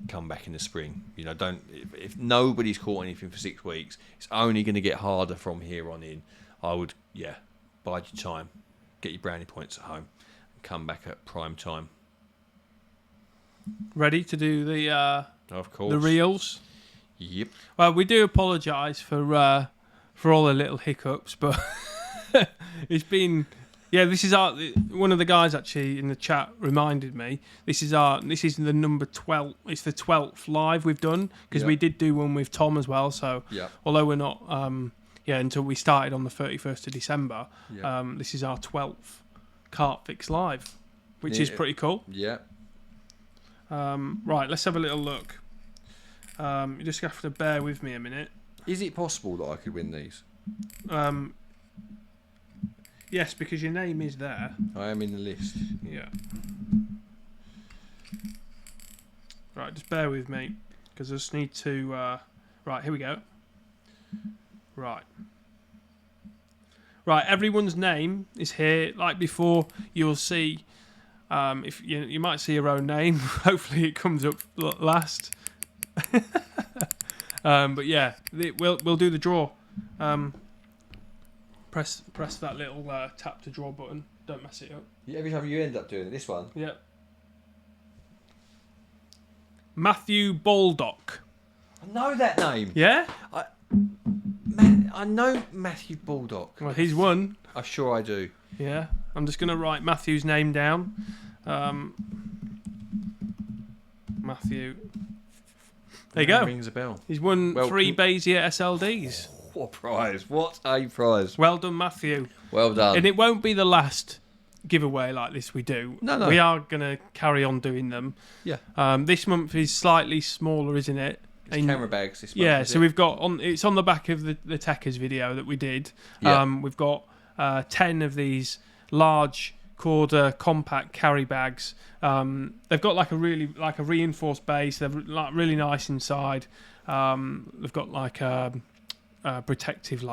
come back in the spring. Don't if nobody's caught anything for 6 weeks, it's only going to get harder from here on in. I would bide your time, get your brownie points at home, and come back at prime time. Ready to do the of course the reels? Yep. Well, we do apologise for all the little hiccups, but it's been Yeah, this is one of the guys actually in the chat reminded me. This is the number 12. It's the 12th live we've done because we did do one with Tom as well. So although we're not until we started on the 31st of December, this is our 12th CarpFix live, which is pretty cool. Yeah. Right, let's have a little look. You just have to bear with me a minute. Is it possible that I could win these? Yes, because your name is there. I am in the list. Yeah. Right, just bear with me because I just need to. Right, here we go. Right. Right, everyone's name is here. Like before, you'll see. If you might see your own name. Hopefully, it comes up last. But yeah, we'll do the draw. Press that little tap to draw button. Don't mess it up. Yeah, every time you end up doing it, this one. Yeah. Matthew Baldock. I know that name. Yeah? I know Matthew Baldock. Well, he's won. I'm sure I do. Yeah. I'm just going to write Matthew's name down. Matthew. There you go. Rings a bell. He's won 3 Bezier SLDs. What a prize. What a prize. Well done, Matthew. Well done. And it won't be the last giveaway like this we do. No. We are going to carry on doing them. Yeah. This month is slightly smaller, isn't it? It's camera bags this month. Yeah, so we've got it's on the back of the Techers video that we did. Yeah. We've got 10 of these large Corda compact carry bags. They've got like a reinforced base. They're like really nice inside. They've got like protective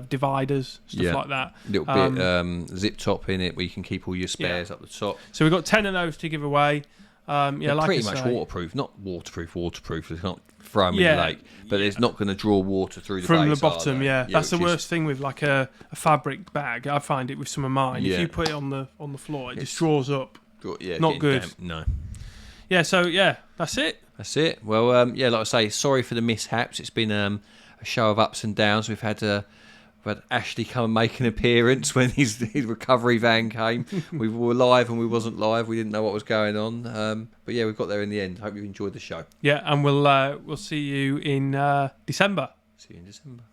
dividers, stuff like that. Little bit zip top in it where you can keep all your spares up the top. So we've got 10 of those to give away. They're like pretty much waterproof. Not waterproof. It's not throw them in the lake, but it's not going to draw water through the from base, the bottom. That's the worst thing with like a fabric bag. I find it with some of mine. If you put it on the floor, it just draws up. Not good. Damp. No. Yeah. So that's it. That's it. Well, like I say, sorry for the mishaps. It's been a show of ups and downs. We've had Ashley come and make an appearance when his recovery van came. We were live and we wasn't live. We didn't know what was going on. But yeah, we've got there in the end. Hope you've enjoyed the show. Yeah, and we'll see you in December. See you in December.